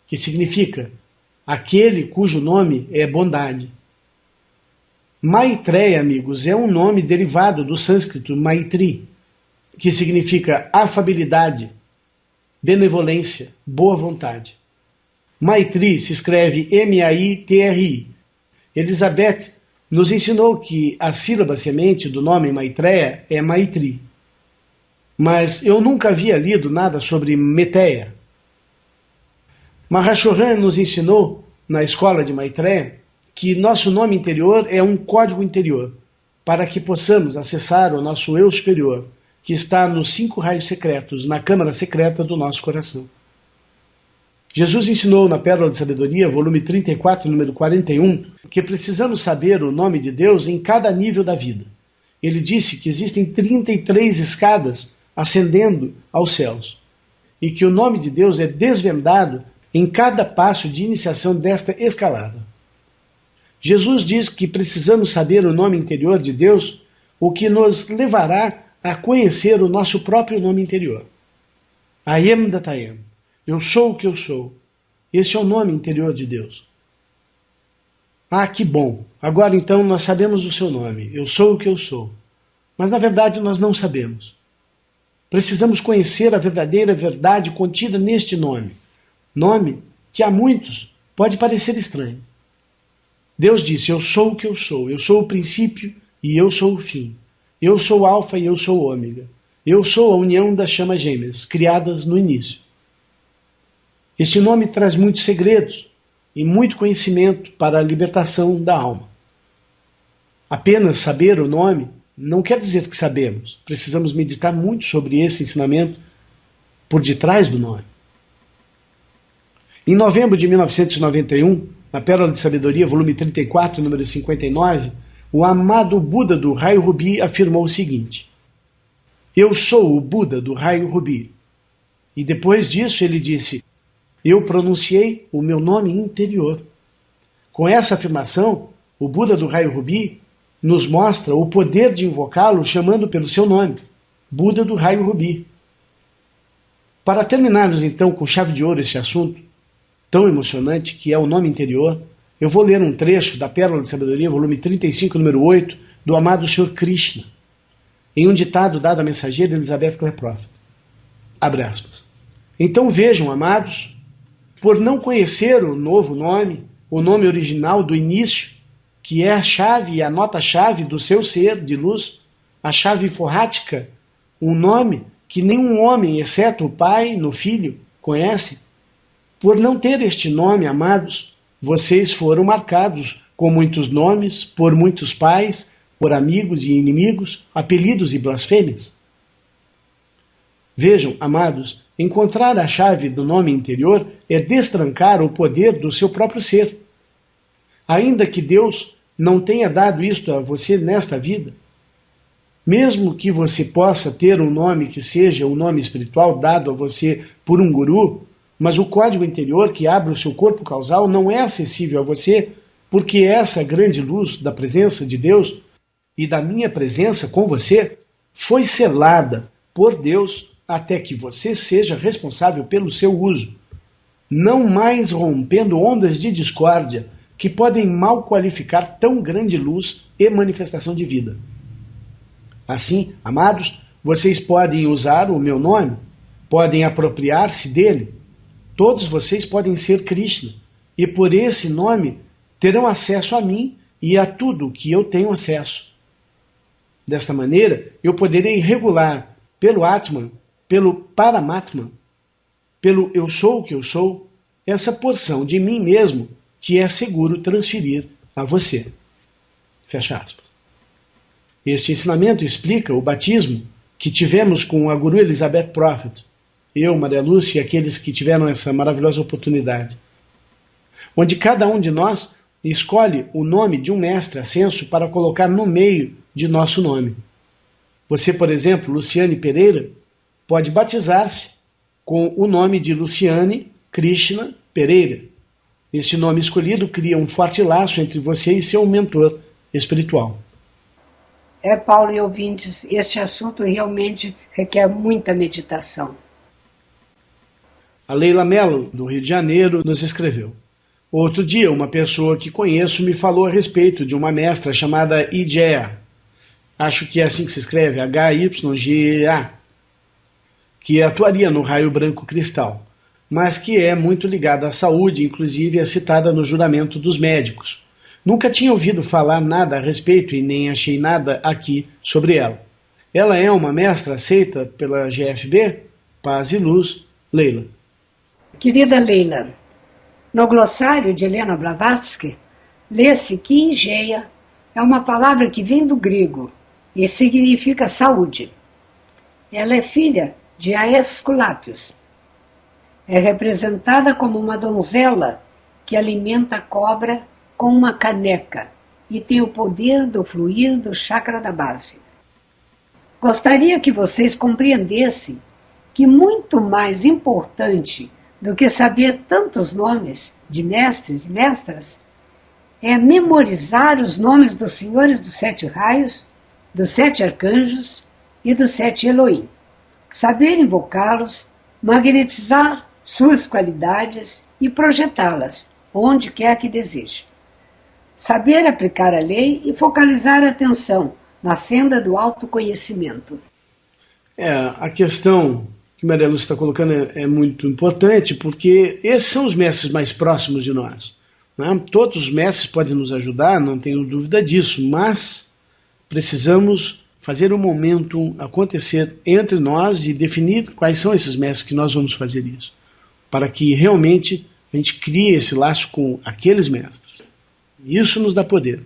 que significa aquele cujo nome é bondade. Maitreya, amigos, é um nome derivado do sânscrito Maitri, que significa afabilidade, benevolência, boa vontade. Maitri se escreve M-A-I-T-R-I. Elizabeth nos ensinou que a sílaba semente do nome Maitreya é Maitri. Mas eu nunca havia lido nada sobre Meteia. Mahashohan nos ensinou, na escola de Maitreya, que nosso nome interior é um código interior, para que possamos acessar o nosso eu superior, que está nos 5 raios secretos, na câmara secreta do nosso coração. Jesus ensinou na Pérola de Sabedoria, volume 34, número 41, que precisamos saber o nome de Deus em cada nível da vida. Ele disse que existem 33 escadas ascendendo aos céus, e que o nome de Deus é desvendado em cada passo de iniciação desta escalada. Jesus diz que precisamos saber o nome interior de Deus, o que nos levará a conhecer o nosso próprio nome interior. I am that I am. Eu sou o que eu sou. Esse é o nome interior de Deus. Ah, que bom! Agora então nós sabemos o seu nome. Eu sou o que eu sou. Mas na verdade nós não sabemos. Precisamos conhecer a verdadeira verdade contida neste nome. Nome que a muitos pode parecer estranho. Deus disse: eu sou o que eu sou o princípio e eu sou o fim. Eu sou o alfa e eu sou o ômega. Eu sou a união das chamas gêmeas, criadas no início. Este nome traz muitos segredos e muito conhecimento para a libertação da alma. Apenas saber o nome não quer dizer que sabemos. Precisamos meditar muito sobre esse ensinamento por detrás do nome. Em novembro de 1991, na Pérola de Sabedoria, volume 34, número 59, o amado Buda do Raio Rubi afirmou o seguinte: eu sou o Buda do Raio Rubi. E depois disso ele disse: eu pronunciei o meu nome interior. Com essa afirmação, o Buda do Raio Rubi nos mostra o poder de invocá-lo chamando pelo seu nome, Buda do Raio Rubi. Para terminarmos então com chave de ouro esse assunto tão emocionante que é o nome interior, eu vou ler um trecho da Pérola de Sabedoria, volume 35, número 8, do amado Sr. Krishna, em um ditado dado à mensageira Elizabeth Kleproft. Abre aspas. Então vejam, amados, por não conhecer o novo nome, o nome original do início, que é a chave e a nota-chave do seu ser de luz, a chave forrática, um nome que nenhum homem, exceto o Pai no Filho, conhece. Por não ter este nome, amados, vocês foram marcados com muitos nomes, por muitos pais, por amigos e inimigos, apelidos e blasfêmias. Vejam, amados, encontrar a chave do nome interior é destrancar o poder do seu próprio ser. Ainda que Deus não tenha dado isto a você nesta vida, mesmo que você possa ter um nome que seja um nome espiritual dado a você por um guru, mas o código interior que abre o seu corpo causal não é acessível a você, porque essa grande luz da presença de Deus e da minha presença com você foi selada por Deus até que você seja responsável pelo seu uso, não mais rompendo ondas de discórdia que podem mal qualificar tão grande luz e manifestação de vida. Assim, amados, vocês podem usar o meu nome, podem apropriar-se dele. Todos vocês podem ser Krishna, e por esse nome terão acesso a mim e a tudo que eu tenho acesso. Desta maneira, eu poderei regular pelo Atman, pelo Paramatman, pelo eu sou o que eu sou, essa porção de mim mesmo que é seguro transferir a você. Fecha aspas. Este ensinamento explica o batismo que tivemos com a Guru Elizabeth Prophet, eu, Maria Lúcia e aqueles que tiveram essa maravilhosa oportunidade, onde cada um de nós escolhe o nome de um mestre ascenso para colocar no meio de nosso nome. Você, por exemplo, Luciane Pereira, pode batizar-se com o nome de Luciane Krishna Pereira. Este nome escolhido cria um forte laço entre você e seu mentor espiritual. Paulo e ouvintes, este assunto realmente requer muita meditação. A Leila Mello, do Rio de Janeiro, nos escreveu: outro dia, uma pessoa que conheço me falou a respeito de uma mestra chamada Igea, acho que é assim que se escreve, H-Y-G-A, que atuaria no raio branco cristal, mas que é muito ligada à saúde, inclusive é citada no juramento dos médicos. Nunca tinha ouvido falar nada a respeito e nem achei nada aqui sobre ela. Ela é uma mestra aceita pela GFB? Paz e luz, Leila. Querida Leila, no glossário de Helena Blavatsky, lê-se que Igea é uma palavra que vem do grego e significa saúde. Ela é filha de Aesculapius. É representada como uma donzela que alimenta a cobra com uma caneca e tem o poder do fluir do chakra da base. Gostaria que vocês compreendessem que muito mais importante do que saber tantos nomes de mestres e mestras é memorizar os nomes dos senhores dos 7 raios, dos 7 arcanjos e dos 7 Elohim. Saber invocá-los, magnetizar suas qualidades e projetá-las onde quer que deseje. Saber aplicar a lei e focalizar a atenção na senda do autoconhecimento. A questão que Maria Lúcia está colocando é muito importante, porque esses são os mestres mais próximos de nós. Né? Todos os mestres podem nos ajudar, não tenho dúvida disso, mas precisamos fazer um momento acontecer entre nós e definir quais são esses mestres que nós vamos fazer isso, para que realmente a gente crie esse laço com aqueles mestres. Isso nos dá poder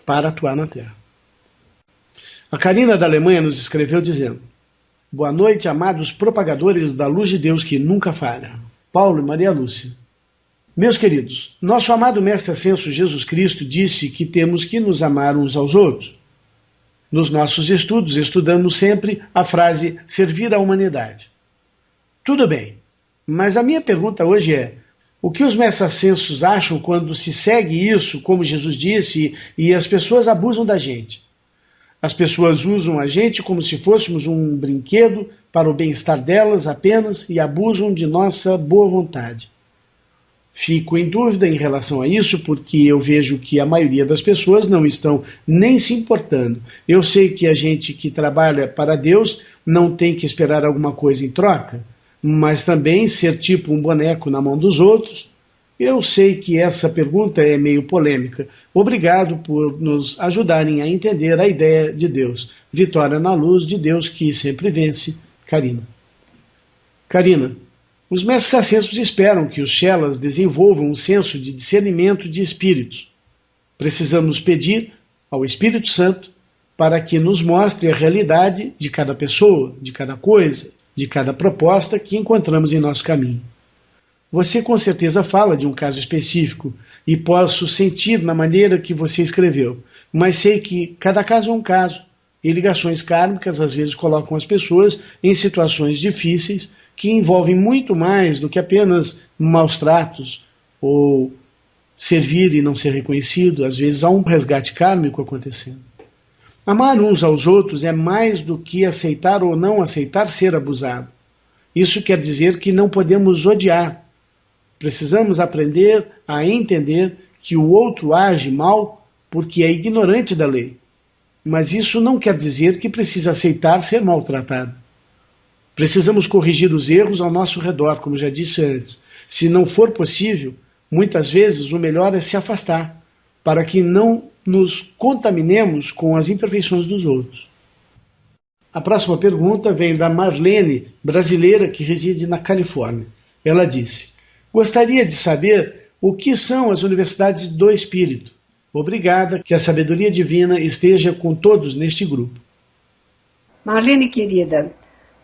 para atuar na Terra. A Karina da Alemanha nos escreveu dizendo: boa noite, amados propagadores da luz de Deus que nunca falha. Paulo e Maria Lúcia. Meus queridos, nosso amado Mestre Ascenso Jesus Cristo disse que temos que nos amar uns aos outros. Nos nossos estudos, estudamos sempre a frase servir à humanidade. Tudo bem, mas a minha pergunta hoje é: o que os mestres ascensos acham quando se segue isso, como Jesus disse, e as pessoas abusam da gente? As pessoas usam a gente como se fôssemos um brinquedo para o bem-estar delas apenas e abusam de nossa boa vontade. Fico em dúvida em relação a isso porque eu vejo que a maioria das pessoas não estão nem se importando. Eu sei que a gente que trabalha para Deus não tem que esperar alguma coisa em troca, mas também ser tipo um boneco na mão dos outros. Eu sei que essa pergunta é meio polêmica. Obrigado por nos ajudarem a entender a ideia de Deus. Vitória na luz de Deus que sempre vence. Karina. Karina, os mestres ascensos esperam que os Chelas desenvolvam um senso de discernimento de espíritos. Precisamos pedir ao Espírito Santo para que nos mostre a realidade de cada pessoa, de cada coisa, de cada proposta que encontramos em nosso caminho. Você com certeza fala de um caso específico e posso sentir na maneira que você escreveu, mas sei que cada caso é um caso e ligações kármicas às vezes colocam as pessoas em situações difíceis que envolvem muito mais do que apenas maus tratos ou servir e não ser reconhecido. Às vezes há um resgate kármico acontecendo. Amar uns aos outros é mais do que aceitar ou não aceitar ser abusado. Isso quer dizer que não podemos odiar. Precisamos aprender a entender que o outro age mal porque é ignorante da lei. Mas isso não quer dizer que precisa aceitar ser maltratado. Precisamos corrigir os erros ao nosso redor, como já disse antes. Se não for possível, muitas vezes o melhor é se afastar, para que não nos contaminemos com as imperfeições dos outros. A próxima pergunta vem da Marlene, brasileira que reside na Califórnia. Ela disse: gostaria de saber o que são as universidades do Espírito. Obrigada, que a sabedoria divina esteja com todos neste grupo. Marlene querida,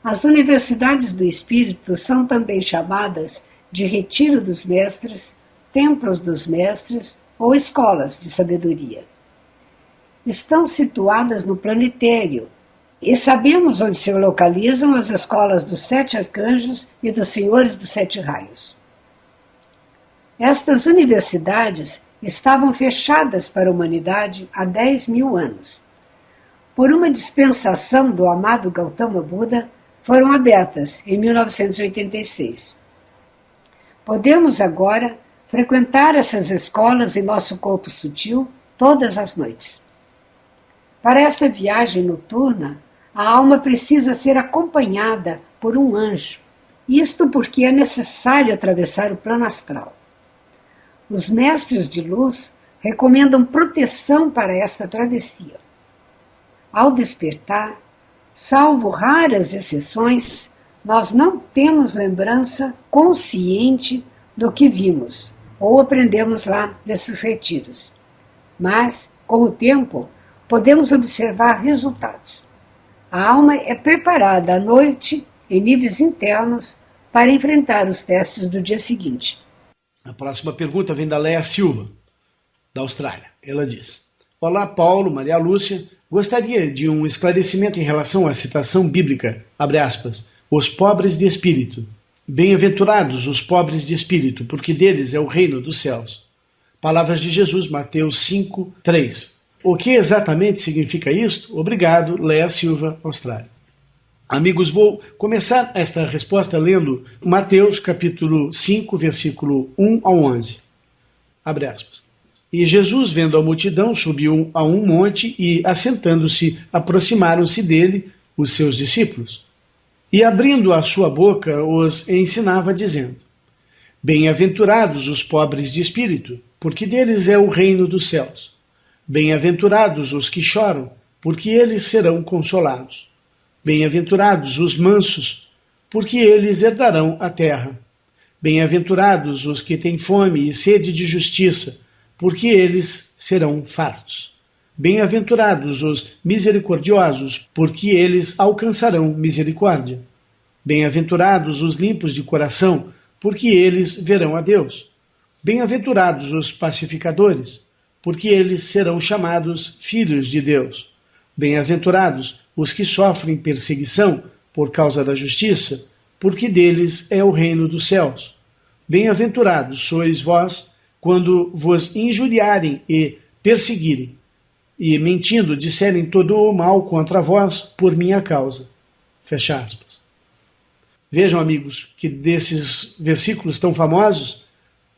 as universidades do Espírito são também chamadas de Retiro dos Mestres, templos dos mestres ou escolas de sabedoria. Estão situadas no planetério e sabemos onde se localizam as escolas dos 7 arcanjos e dos senhores dos 7 raios. Estas universidades estavam fechadas para a humanidade há 10.000 anos. Por uma dispensação do amado Gautama Buda, foram abertas em 1986. Podemos agora frequentar essas escolas em nosso corpo sutil todas as noites. Para esta viagem noturna, a alma precisa ser acompanhada por um anjo, isto porque é necessário atravessar o plano astral. Os mestres de luz recomendam proteção para esta travessia. Ao despertar, salvo raras exceções, nós não temos lembrança consciente do que vimos ou aprendemos lá nesses retiros. Mas, com o tempo, podemos observar resultados. A alma é preparada à noite, em níveis internos, para enfrentar os testes do dia seguinte. A próxima pergunta vem da Leia Silva, da Austrália. Ela diz: Olá, Paulo, Maria Lúcia. Gostaria de um esclarecimento em relação à citação bíblica, abre aspas, os pobres de espírito. Bem-aventurados os pobres de espírito, porque deles é o reino dos céus. Palavras de Jesus, Mateus 5:3. O que exatamente significa isto? Obrigado, Leia Silva, Austrália. Amigos, vou começar esta resposta lendo Mateus capítulo 5, versículo 1 ao 11. Abre aspas. E Jesus, vendo a multidão, subiu a um monte e, assentando-se, aproximaram-se dele os seus discípulos. E, abrindo a sua boca, os ensinava, dizendo: Bem-aventurados os pobres de espírito, porque deles é o reino dos céus. Bem-aventurados os que choram, porque eles serão consolados. Bem-aventurados os mansos, porque eles herdarão a terra. Bem-aventurados os que têm fome e sede de justiça, porque eles serão fartos. Bem-aventurados os misericordiosos, porque eles alcançarão misericórdia. Bem-aventurados os limpos de coração, porque eles verão a Deus. Bem-aventurados os pacificadores, porque eles serão chamados filhos de Deus. Bem-aventurados os que sofrem perseguição por causa da justiça, porque deles é o reino dos céus. Bem-aventurados sois vós, quando vos injuriarem e perseguirem, e mentindo disserem todo o mal contra vós por minha causa. Fecha aspas. Vejam, amigos, que desses versículos tão famosos,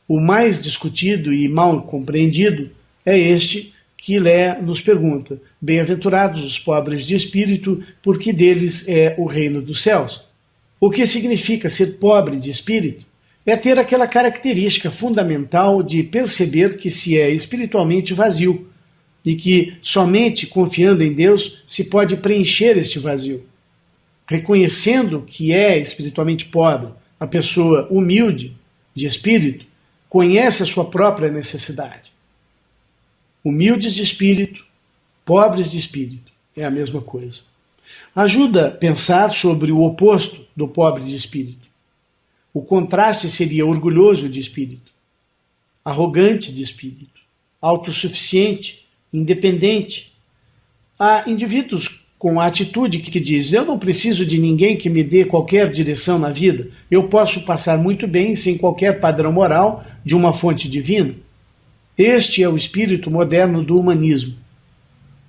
o mais discutido e mal compreendido é este que Lé nos pergunta: Bem-aventurados os pobres de espírito, porque deles é o reino dos céus. O que significa ser pobre de espírito? É ter aquela característica fundamental de perceber que se é espiritualmente vazio e que somente confiando em Deus se pode preencher este vazio. Reconhecendo que é espiritualmente pobre, a pessoa humilde de espírito conhece a sua própria necessidade. Humildes de espírito, pobres de espírito, é a mesma coisa. Ajuda a pensar sobre o oposto do pobre de espírito. O contraste seria orgulhoso de espírito, arrogante de espírito, autossuficiente, independente. Há indivíduos com a atitude que diz: eu não preciso de ninguém que me dê qualquer direção na vida, eu posso passar muito bem sem qualquer padrão moral de uma fonte divina. Este é o espírito moderno do humanismo.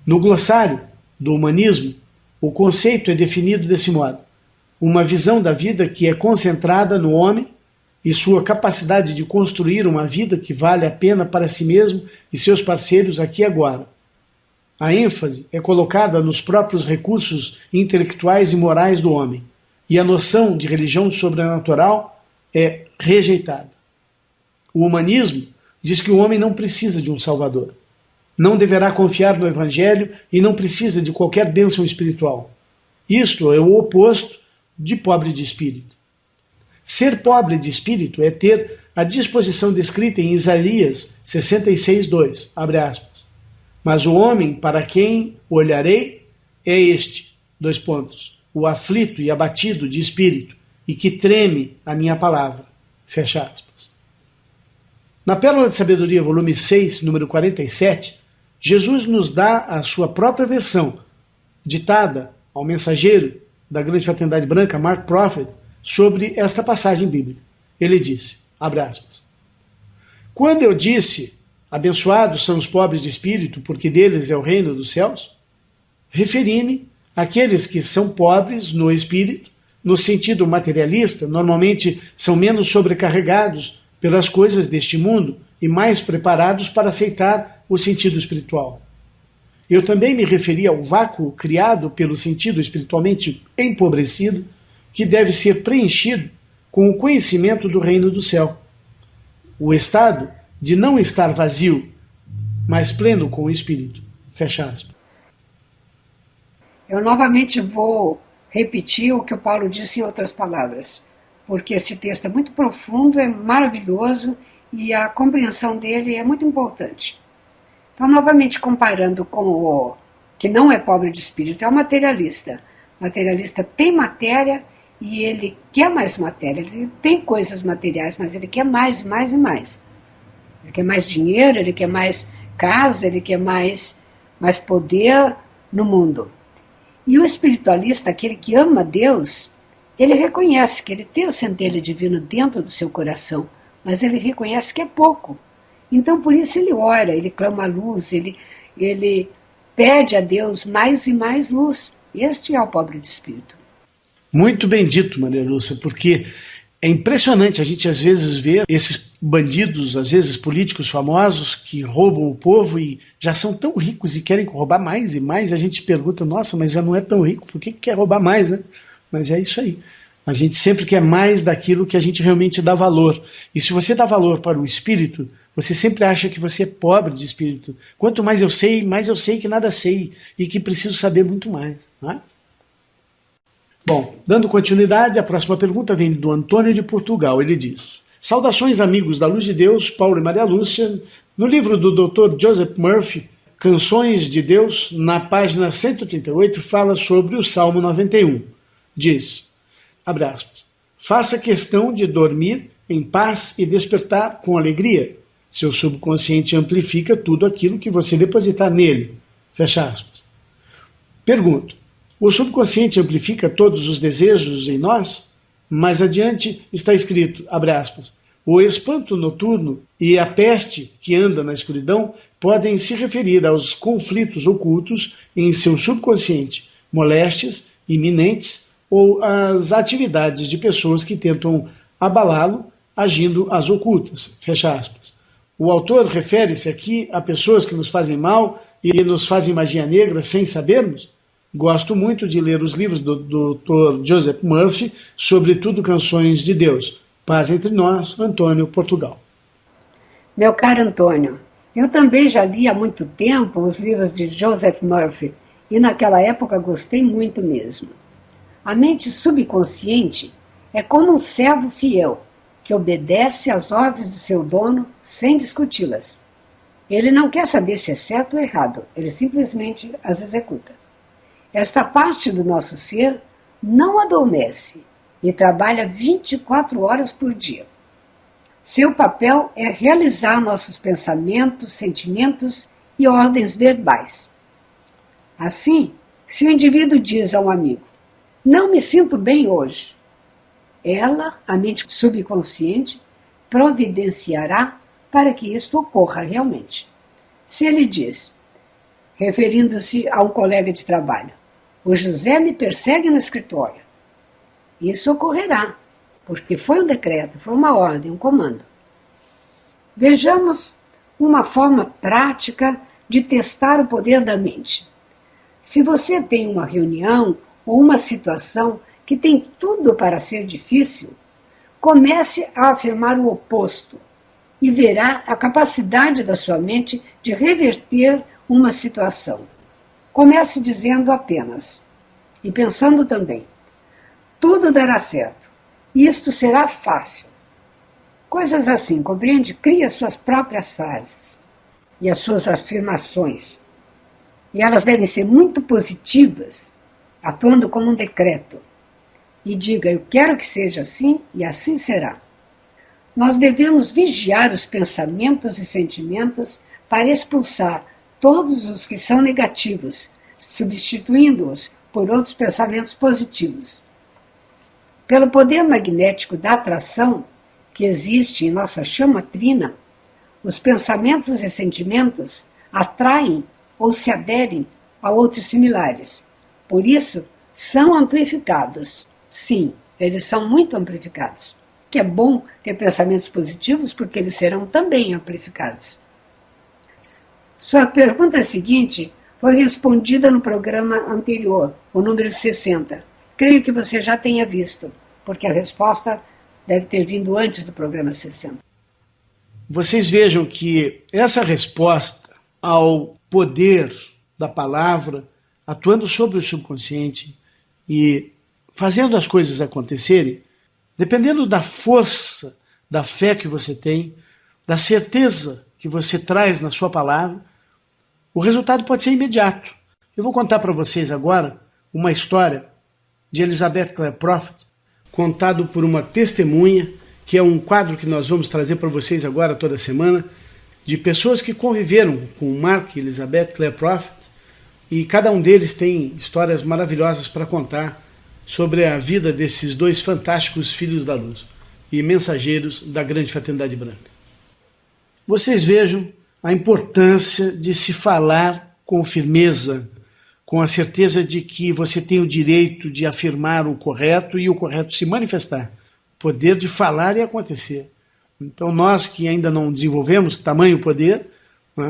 No glossário do humanismo, o conceito é definido desse modo: uma visão da vida que é concentrada no homem e sua capacidade de construir uma vida que vale a pena para si mesmo e seus parceiros aqui e agora. A ênfase é colocada nos próprios recursos intelectuais e morais do homem, e a noção de religião sobrenatural é rejeitada. O humanismo diz que o homem não precisa de um salvador, não deverá confiar no evangelho e não precisa de qualquer bênção espiritual. Isto é o oposto de pobre de espírito. Ser pobre de espírito é ter a disposição descrita em Isaías 66:2, abre aspas. Mas o homem para quem olharei é este, o aflito e abatido de espírito, e que treme a minha palavra, fecha aspas. Na Pérola de Sabedoria, volume 6, número 47, Jesus nos dá a sua própria versão, ditada ao mensageiro da Grande Fraternidade Branca, Mark Prophet, sobre esta passagem bíblica. Ele disse, abre aspas, quando eu disse, abençoados são os pobres de espírito, porque deles é o reino dos céus, referi-me àqueles que são pobres no espírito, no sentido materialista, normalmente são menos sobrecarregados pelas coisas deste mundo e mais preparados para aceitar o sentido espiritual. Eu também me referi ao vácuo criado pelo sentido espiritualmente empobrecido, que deve ser preenchido com o conhecimento do reino do céu. O estado de não estar vazio, mas pleno com o Espírito. Fecha aspas. Eu novamente vou repetir o que o Paulo disse em outras palavras, porque este texto é muito profundo, é maravilhoso e a compreensão dele é muito importante. Então, novamente comparando com o que não é pobre de espírito, é o materialista. O materialista tem matéria e ele quer mais matéria, ele tem coisas materiais, mas ele quer mais, mais e mais. Ele quer mais dinheiro, ele quer mais casa, ele quer mais poder no mundo. E o espiritualista, aquele que ama Deus, ele reconhece que ele tem o centelho divino dentro do seu coração, mas ele reconhece que é pouco. Então, por isso ele ora, ele clama a luz, ele pede a Deus mais e mais luz. Este é o pobre de espírito. Muito bem dito, Maria Lúcia, porque é impressionante a gente às vezes ver esses bandidos, às vezes políticos famosos que roubam o povo e já são tão ricos e querem roubar mais e mais. A gente pergunta, nossa, mas já não é tão rico, por que quer roubar mais, né? Mas é isso aí. A gente sempre quer mais daquilo que a gente realmente dá valor. E se você dá valor para o espírito, você sempre acha que você é pobre de espírito. Quanto mais eu sei que nada sei e que preciso saber muito mais. Não é? Bom, dando continuidade, a próxima pergunta vem do Antônio de Portugal. Ele diz, saudações amigos da Luz de Deus, Paulo e Maria Lúcia. No livro do Dr. Joseph Murphy, Canções de Deus, na página 138, fala sobre o Salmo 91. Diz, abre aspas, faça questão de dormir em paz e despertar com alegria. Seu subconsciente amplifica tudo aquilo que você depositar nele. Fecha aspas. Pergunto, o subconsciente amplifica todos os desejos em nós? Mais adiante está escrito, abre aspas, o espanto noturno e a peste que anda na escuridão podem se referir aos conflitos ocultos em seu subconsciente, moléstias iminentes ou às atividades de pessoas que tentam abalá-lo agindo às ocultas. Fecha aspas. O autor refere-se aqui a pessoas que nos fazem mal e nos fazem magia negra sem sabermos? Gosto muito de ler os livros do Dr. Joseph Murphy, sobretudo Canções de Deus. Paz entre nós, Antônio, Portugal. Meu caro Antônio, eu também já li há muito tempo os livros de Joseph Murphy e naquela época gostei muito mesmo. A mente subconsciente é como um servo fiel que obedece às ordens do seu dono sem discuti-las. Ele não quer saber se é certo ou errado, ele simplesmente as executa. Esta parte do nosso ser não adormece e trabalha 24 horas por dia. Seu papel é realizar nossos pensamentos, sentimentos e ordens verbais. Assim, se o indivíduo diz a um amigo, não me sinto bem hoje, ela, a mente subconsciente, providenciará para que isto ocorra realmente. Se ele diz, referindo-se a um colega de trabalho, o José me persegue no escritório, isso ocorrerá, porque foi um decreto, foi uma ordem, um comando. Vejamos uma forma prática de testar o poder da mente. Se você tem uma reunião ou uma situação que tem tudo para ser difícil, comece a afirmar o oposto e verá a capacidade da sua mente de reverter uma situação. Comece dizendo apenas, e pensando também, tudo dará certo, isto será fácil. Coisas assim, compreende? Cria suas próprias frases e as suas afirmações. E elas devem ser muito positivas, atuando como um decreto. E diga, eu quero que seja assim e assim será. Nós devemos vigiar os pensamentos e sentimentos para expulsar todos os que são negativos, substituindo-os por outros pensamentos positivos. Pelo poder magnético da atração que existe em nossa chama trina, os pensamentos e sentimentos atraem ou se aderem a outros similares. Por isso, são amplificados. Sim, eles são muito amplificados. Que é bom ter pensamentos positivos, porque eles serão também amplificados. Sua pergunta seguinte foi respondida no programa anterior, o número 60. Creio que você já tenha visto, porque a resposta deve ter vindo antes do programa 60. Vocês vejam que essa resposta ao poder da palavra, atuando sobre o subconsciente e fazendo as coisas acontecerem, dependendo da força, da fé que você tem, da certeza que você traz na sua palavra, o resultado pode ser imediato. Eu vou contar para vocês agora uma história de Elizabeth Clare Prophet, contado por uma testemunha, que é um quadro que nós vamos trazer para vocês agora toda semana, de pessoas que conviveram com Mark e Elizabeth Clare Prophet, e cada um deles tem histórias maravilhosas para contar sobre a vida desses dois fantásticos filhos da luz e mensageiros da grande fraternidade branca. Vocês vejam a importância de se falar com firmeza, com a certeza de que você tem o direito de afirmar o correto e o correto se manifestar. O poder de falar e acontecer. Então nós que ainda não desenvolvemos tamanho poder,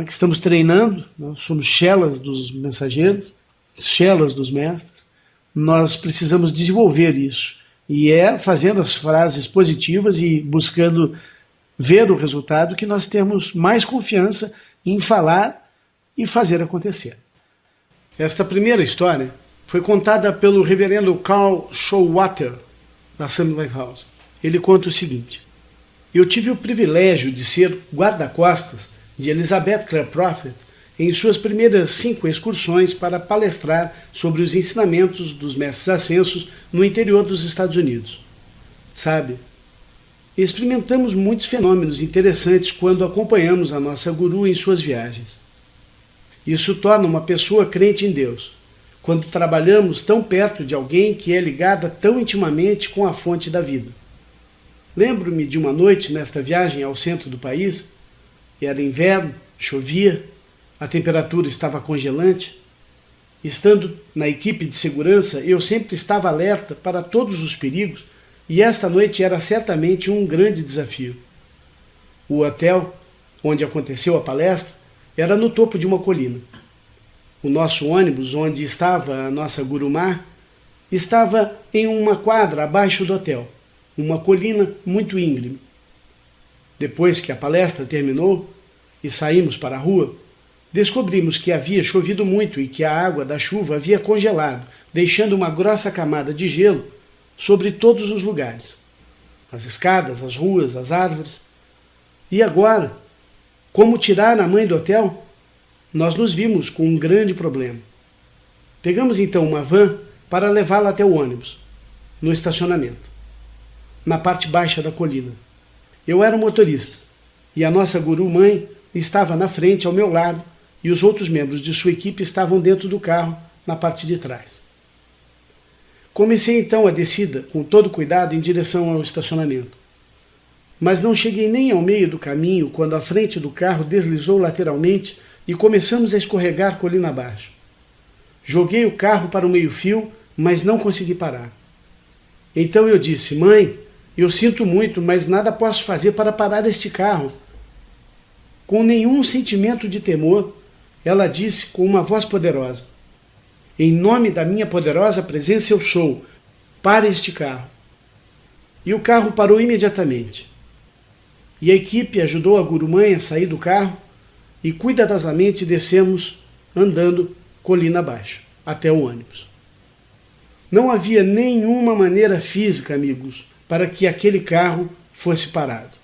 que estamos treinando, nós somos chelas dos mensageiros, chelas dos mestres, nós precisamos desenvolver isso. E é fazendo as frases positivas e buscando ver o resultado que nós temos mais confiança em falar e fazer acontecer. Esta primeira história foi contada pelo reverendo Carl Showalter, da Assembly House. Ele conta o seguinte: eu tive o privilégio de ser guarda-costas de Elizabeth Clare Prophet em suas primeiras 5 excursões para palestrar sobre os ensinamentos dos mestres ascensos no interior dos Estados Unidos. Sabe, experimentamos muitos fenômenos interessantes quando acompanhamos a nossa guru em suas viagens. Isso torna uma pessoa crente em Deus, quando trabalhamos tão perto de alguém que é ligada tão intimamente com a fonte da vida. Lembro-me de uma noite nesta viagem ao centro do país, era inverno, chovia, a temperatura estava congelante. Estando na equipe de segurança, eu sempre estava alerta para todos os perigos, e esta noite era certamente um grande desafio. O hotel onde aconteceu a palestra era no topo de uma colina. O nosso ônibus, onde estava a nossa gurumá, estava em uma quadra abaixo do hotel, uma colina muito íngreme. Depois que a palestra terminou e saímos para a rua, descobrimos que havia chovido muito e que a água da chuva havia congelado, deixando uma grossa camada de gelo sobre todos os lugares. As escadas, as ruas, as árvores. E agora, como tirar a mãe do hotel? Nós nos vimos com um grande problema. Pegamos então uma van para levá-la até o ônibus, no estacionamento, na parte baixa da colina. Eu era o motorista, e a nossa guru-mãe estava na frente, ao meu lado, e os outros membros de sua equipe estavam dentro do carro, na parte de trás. Comecei então a descida, com todo cuidado, em direção ao estacionamento. Mas não cheguei nem ao meio do caminho quando a frente do carro deslizou lateralmente e começamos a escorregar colina abaixo. Joguei o carro para o meio-fio, mas não consegui parar. Então eu disse: mãe, eu sinto muito, mas nada posso fazer para parar este carro. Com nenhum sentimento de temor, ela disse com uma voz poderosa: em nome da minha poderosa presença eu sou, pare este carro. E o carro parou imediatamente. E a equipe ajudou a gurumãe a sair do carro e cuidadosamente descemos, andando colina abaixo, até o ônibus. Não havia nenhuma maneira física, amigos, para que aquele carro fosse parado.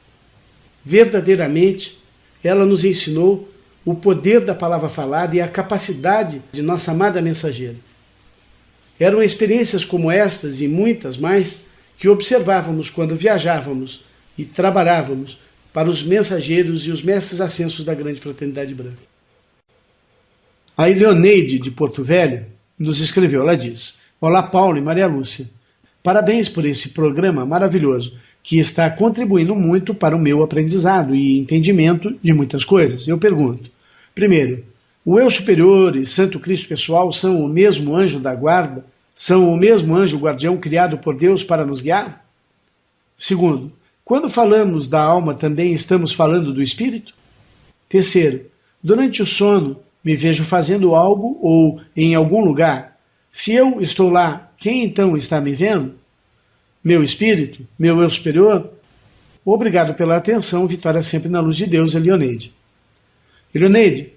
Verdadeiramente, ela nos ensinou o poder da palavra falada e a capacidade de nossa amada mensageira. Eram experiências como estas e muitas mais que observávamos quando viajávamos e trabalhávamos para os mensageiros e os mestres ascensos da grande fraternidade branca. A Leoneide, de Porto Velho, nos escreveu, ela diz: Olá, Paulo e Maria Lúcia. Parabéns por esse programa maravilhoso, que está contribuindo muito para o meu aprendizado e entendimento de muitas coisas. Eu pergunto, primeiro, o Eu Superior e Santo Cristo Pessoal são o mesmo anjo da guarda? São o mesmo anjo guardião criado por Deus para nos guiar? Segundo, quando falamos da alma também estamos falando do espírito? Terceiro, durante o sono me vejo fazendo algo ou em algum lugar. Se eu estou lá, quem então está me vendo? Meu espírito? Meu eu superior? Obrigado pela atenção, vitória sempre na luz de Deus, Leoneide. Leoneide,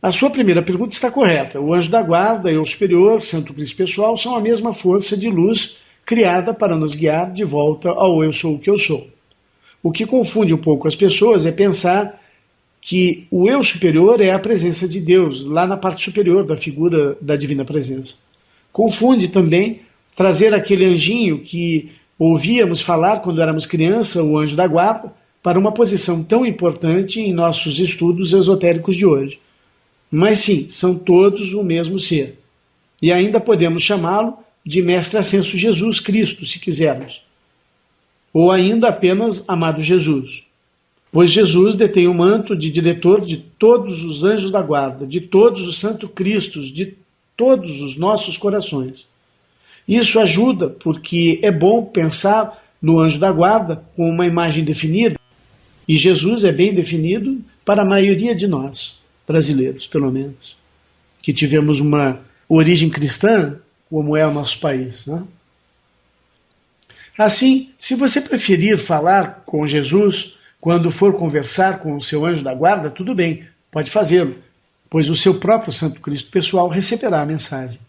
a sua primeira pergunta está correta. O anjo da guarda, eu superior, Santo Cristo Pessoal são a mesma força de luz criada para nos guiar de volta ao eu sou o que eu sou. O que confunde um pouco as pessoas é pensar que o eu superior é a presença de Deus, lá na parte superior da figura da divina presença. Confunde também trazer aquele anjinho que ouvíamos falar quando éramos criança, o anjo da guarda, para uma posição tão importante em nossos estudos esotéricos de hoje. Mas sim, são todos o mesmo ser. E ainda podemos chamá-lo de Mestre Ascenso Jesus Cristo, se quisermos. Ou ainda apenas Amado Jesus. Pois Jesus detém o manto de diretor de todos os anjos da guarda, de todos os santos cristos, de todos os nossos corações. Isso ajuda porque é bom pensar no anjo da guarda com uma imagem definida, e Jesus é bem definido para a maioria de nós, brasileiros pelo menos, que tivemos uma origem cristã, como é o nosso país, né? Assim, se você preferir falar com Jesus quando for conversar com o seu anjo da guarda, tudo bem, pode fazê-lo, pois o seu próprio Santo Cristo Pessoal receberá a mensagem.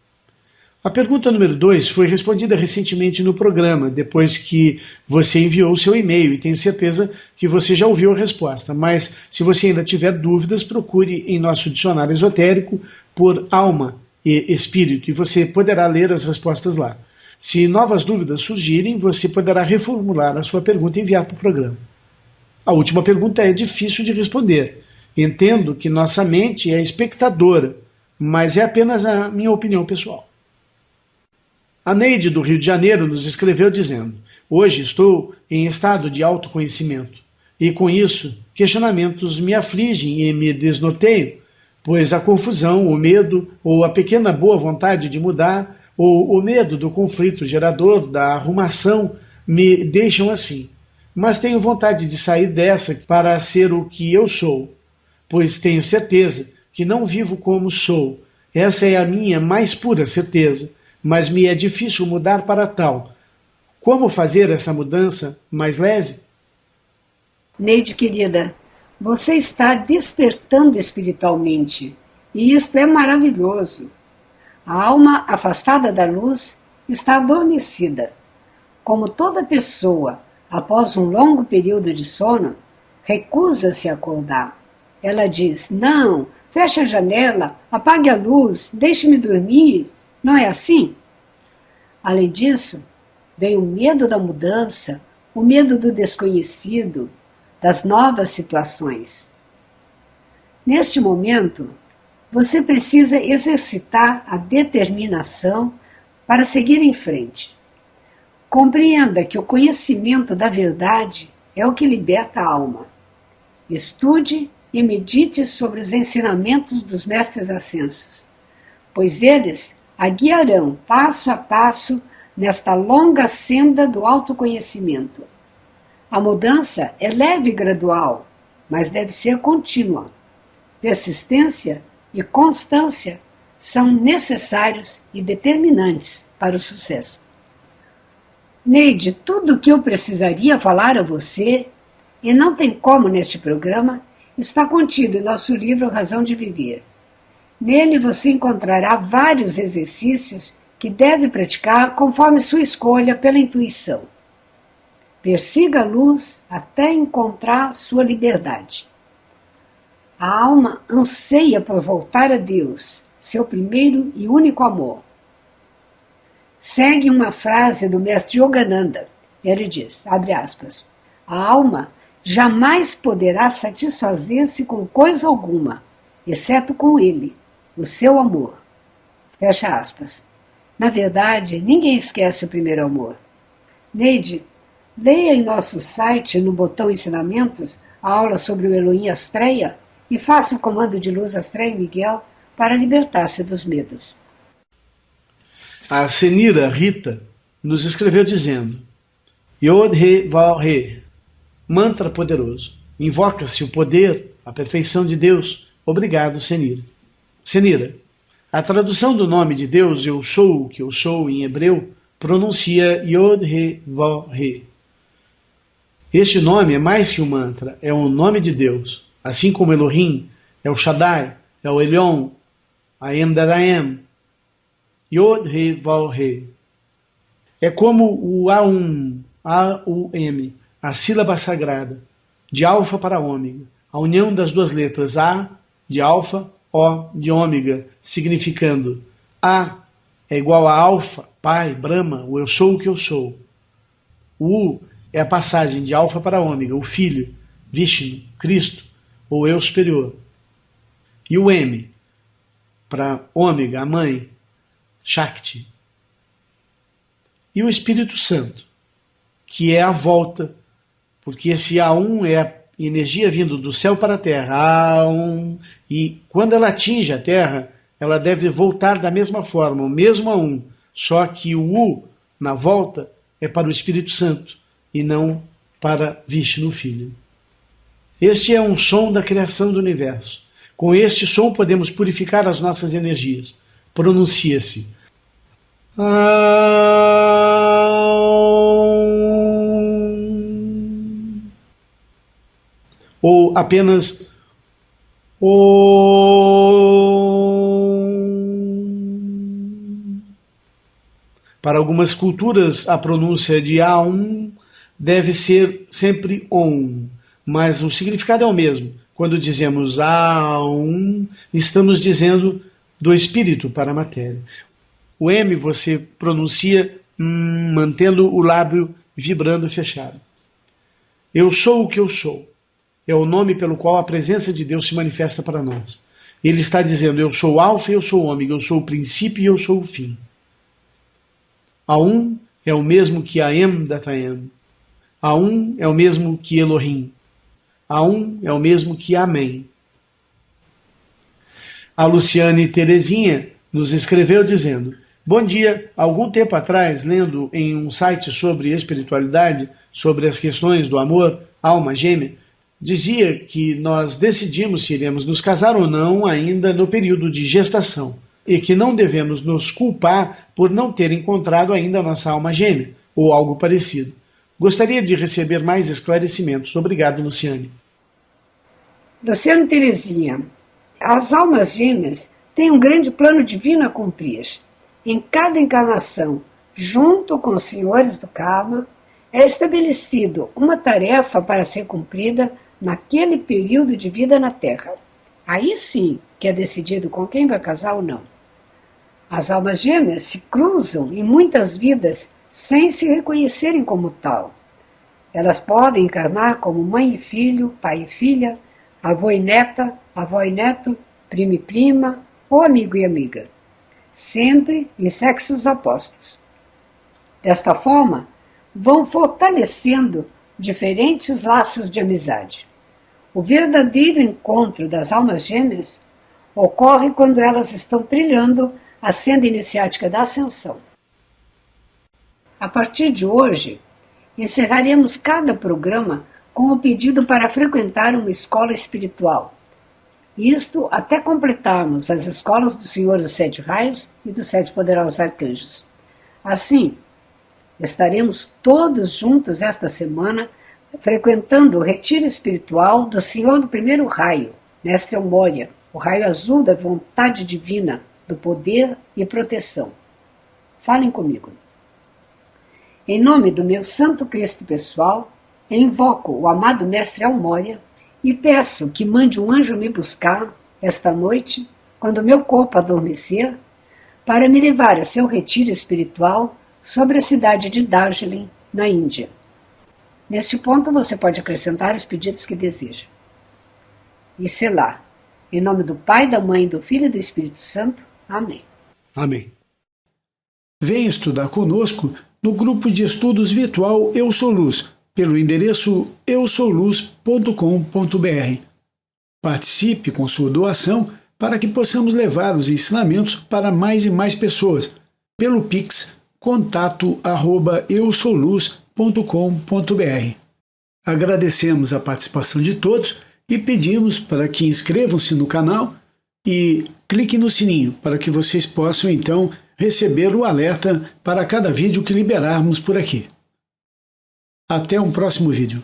A pergunta número 2 foi respondida recentemente no programa, depois que você enviou o seu e-mail, e tenho certeza que você já ouviu a resposta, mas se você ainda tiver dúvidas, procure em nosso dicionário esotérico por alma e espírito, e você poderá ler as respostas lá. Se novas dúvidas surgirem, você poderá reformular a sua pergunta e enviar para o programa. A última pergunta é difícil de responder. Entendo que nossa mente é espectadora, mas é apenas a minha opinião pessoal. A Neide, do Rio de Janeiro, nos escreveu dizendo: hoje estou em estado de autoconhecimento e, com isso, questionamentos me afligem e me desnorteiam, pois a confusão, o medo ou a pequena boa vontade de mudar ou o medo do conflito gerador, da arrumação, me deixam assim. Mas tenho vontade de sair dessa para ser o que eu sou, pois tenho certeza que não vivo como sou. Essa é a minha mais pura certeza, mas me é difícil mudar para tal. Como fazer essa mudança mais leve? Neide, querida, você está despertando espiritualmente, e isto é maravilhoso. A alma afastada da luz está adormecida. Como toda pessoa, após um longo período de sono, recusa-se a acordar. Ela diz: não, feche a janela, apague a luz, deixe-me dormir. Não é assim? Além disso, vem o medo da mudança, o medo do desconhecido, das novas situações. Neste momento, você precisa exercitar a determinação para seguir em frente. Compreenda que o conhecimento da verdade é o que liberta a alma. Estude e medite sobre os ensinamentos dos mestres ascensos, pois eles a guiarão passo a passo nesta longa senda do autoconhecimento. A mudança é leve e gradual, mas deve ser contínua. Persistência e constância são necessários e determinantes para o sucesso. Neide, tudo o que eu precisaria falar a você, e não tem como neste programa, está contido em nosso livro Razão de Viver. Nele você encontrará vários exercícios que deve praticar conforme sua escolha pela intuição. Persiga a luz até encontrar sua liberdade. A alma anseia por voltar a Deus, seu primeiro e único amor. Segue uma frase do mestre Yogananda. Ele diz, abre aspas, A alma jamais poderá satisfazer-se com coisa alguma, exceto com ele, o seu amor. Fecha aspas. Na verdade, ninguém esquece o primeiro amor. Neide, leia em nosso site, no botão Ensinamentos, a aula sobre o Elohim Astreia e faça o comando de luz Astreia Miguel para libertar-se dos medos. A Senira Rita nos escreveu dizendo: Yod He Vav He, mantra poderoso. Invoca-se o poder, a perfeição de Deus. Obrigado, Senira. Senira, a tradução do nome de Deus, eu sou o que eu sou, em hebreu, pronuncia Yod He Vav He. Este nome é mais que um mantra, é o nome de Deus. Assim como Elohim é o Shaddai, é o Elyon, I am that I am. Yod He Vav He. É como o A-U-M, a sílaba sagrada, de alfa para ômega, a união das duas letras A de alfa, O de ômega, significando A é igual a alfa, pai, Brahma, o eu sou o que eu sou. O U é a passagem de alfa para ômega, o filho, Vishnu, Cristo, ou eu superior. E o M, para ômega, a mãe, Shakti. E o Espírito Santo, que é a volta, porque esse A1 é a energia vindo do céu para a terra, A1, e quando ela atinge a terra, ela deve voltar da mesma forma, o mesmo A1, só que o U, na volta, é para o Espírito Santo, e não para Vishnu Filho. Este é um som da criação do universo. Com este som podemos purificar as nossas energias. Pronuncia-se ou apenas Para algumas culturas, a pronúncia de A1 deve ser sempre OM, mas o significado é o mesmo. Quando dizemos A1, estamos dizendo do espírito para a matéria. O M você pronuncia mantendo o lábio vibrando fechado. Eu sou o que eu sou. É o nome pelo qual a presença de Deus se manifesta para nós. Ele está dizendo, eu sou o alfa e eu sou o ômega, eu sou o princípio e eu sou o fim. A1 é o mesmo que I am that I am. A1 é o mesmo que Elohim. A1 é o mesmo que Amém. A Luciane Terezinha nos escreveu dizendo, bom dia, algum tempo atrás, lendo em um site sobre espiritualidade, sobre as questões do amor, alma gêmea, dizia que nós decidimos se iremos nos casar ou não ainda no período de gestação e que não devemos nos culpar por não ter encontrado ainda a nossa alma gêmea ou algo parecido. Gostaria de receber mais esclarecimentos. Obrigado, Luciane. Luciano Terezinha, as almas gêmeas têm um grande plano divino a cumprir. Em cada encarnação, junto com os senhores do karma, é estabelecido uma tarefa para ser cumprida naquele período de vida na Terra. Aí sim que é decidido com quem vai casar ou não. As almas gêmeas se cruzam em muitas vidas sem se reconhecerem como tal. Elas podem encarnar como mãe e filho, pai e filha, avô e neto, primo e prima, ou amigo e amiga. Sempre em sexos opostos. Desta forma, vão fortalecendo diferentes laços de amizade. O verdadeiro encontro das almas gêmeas ocorre quando elas estão trilhando a senda iniciática da ascensão. A partir de hoje, encerraremos cada programa com o pedido para frequentar uma escola espiritual. Isto até completarmos as escolas do Senhor dos Sete Raios e dos Sete Poderosos Arcanjos. Assim, estaremos todos juntos esta semana frequentando o retiro espiritual do Senhor do Primeiro Raio, Mestre Moria, o raio azul da vontade divina, do poder e proteção. Falem comigo. Em nome do meu Santo Cristo pessoal, invoco o amado Mestre Almória e peço que mande um anjo me buscar esta noite, quando meu corpo adormecer, para me levar a seu retiro espiritual sobre a cidade de Darjeeling, na Índia. Neste ponto, você pode acrescentar os pedidos que deseja. E selar. Em nome do Pai, da Mãe, do Filho e do Espírito Santo. Amém. Amém. Venha estudar conosco no grupo de estudos virtual Eu Sou Luz, pelo endereço eusouluz.com.br. Participe com sua doação para que possamos levar os ensinamentos para mais e mais pessoas, pelo Pix contato@eusouluz.com.br. Agradecemos a participação de todos e pedimos para que inscrevam-se no canal e cliquem no sininho para que vocês possam então receber o alerta para cada vídeo que liberarmos por aqui. Até um próximo vídeo.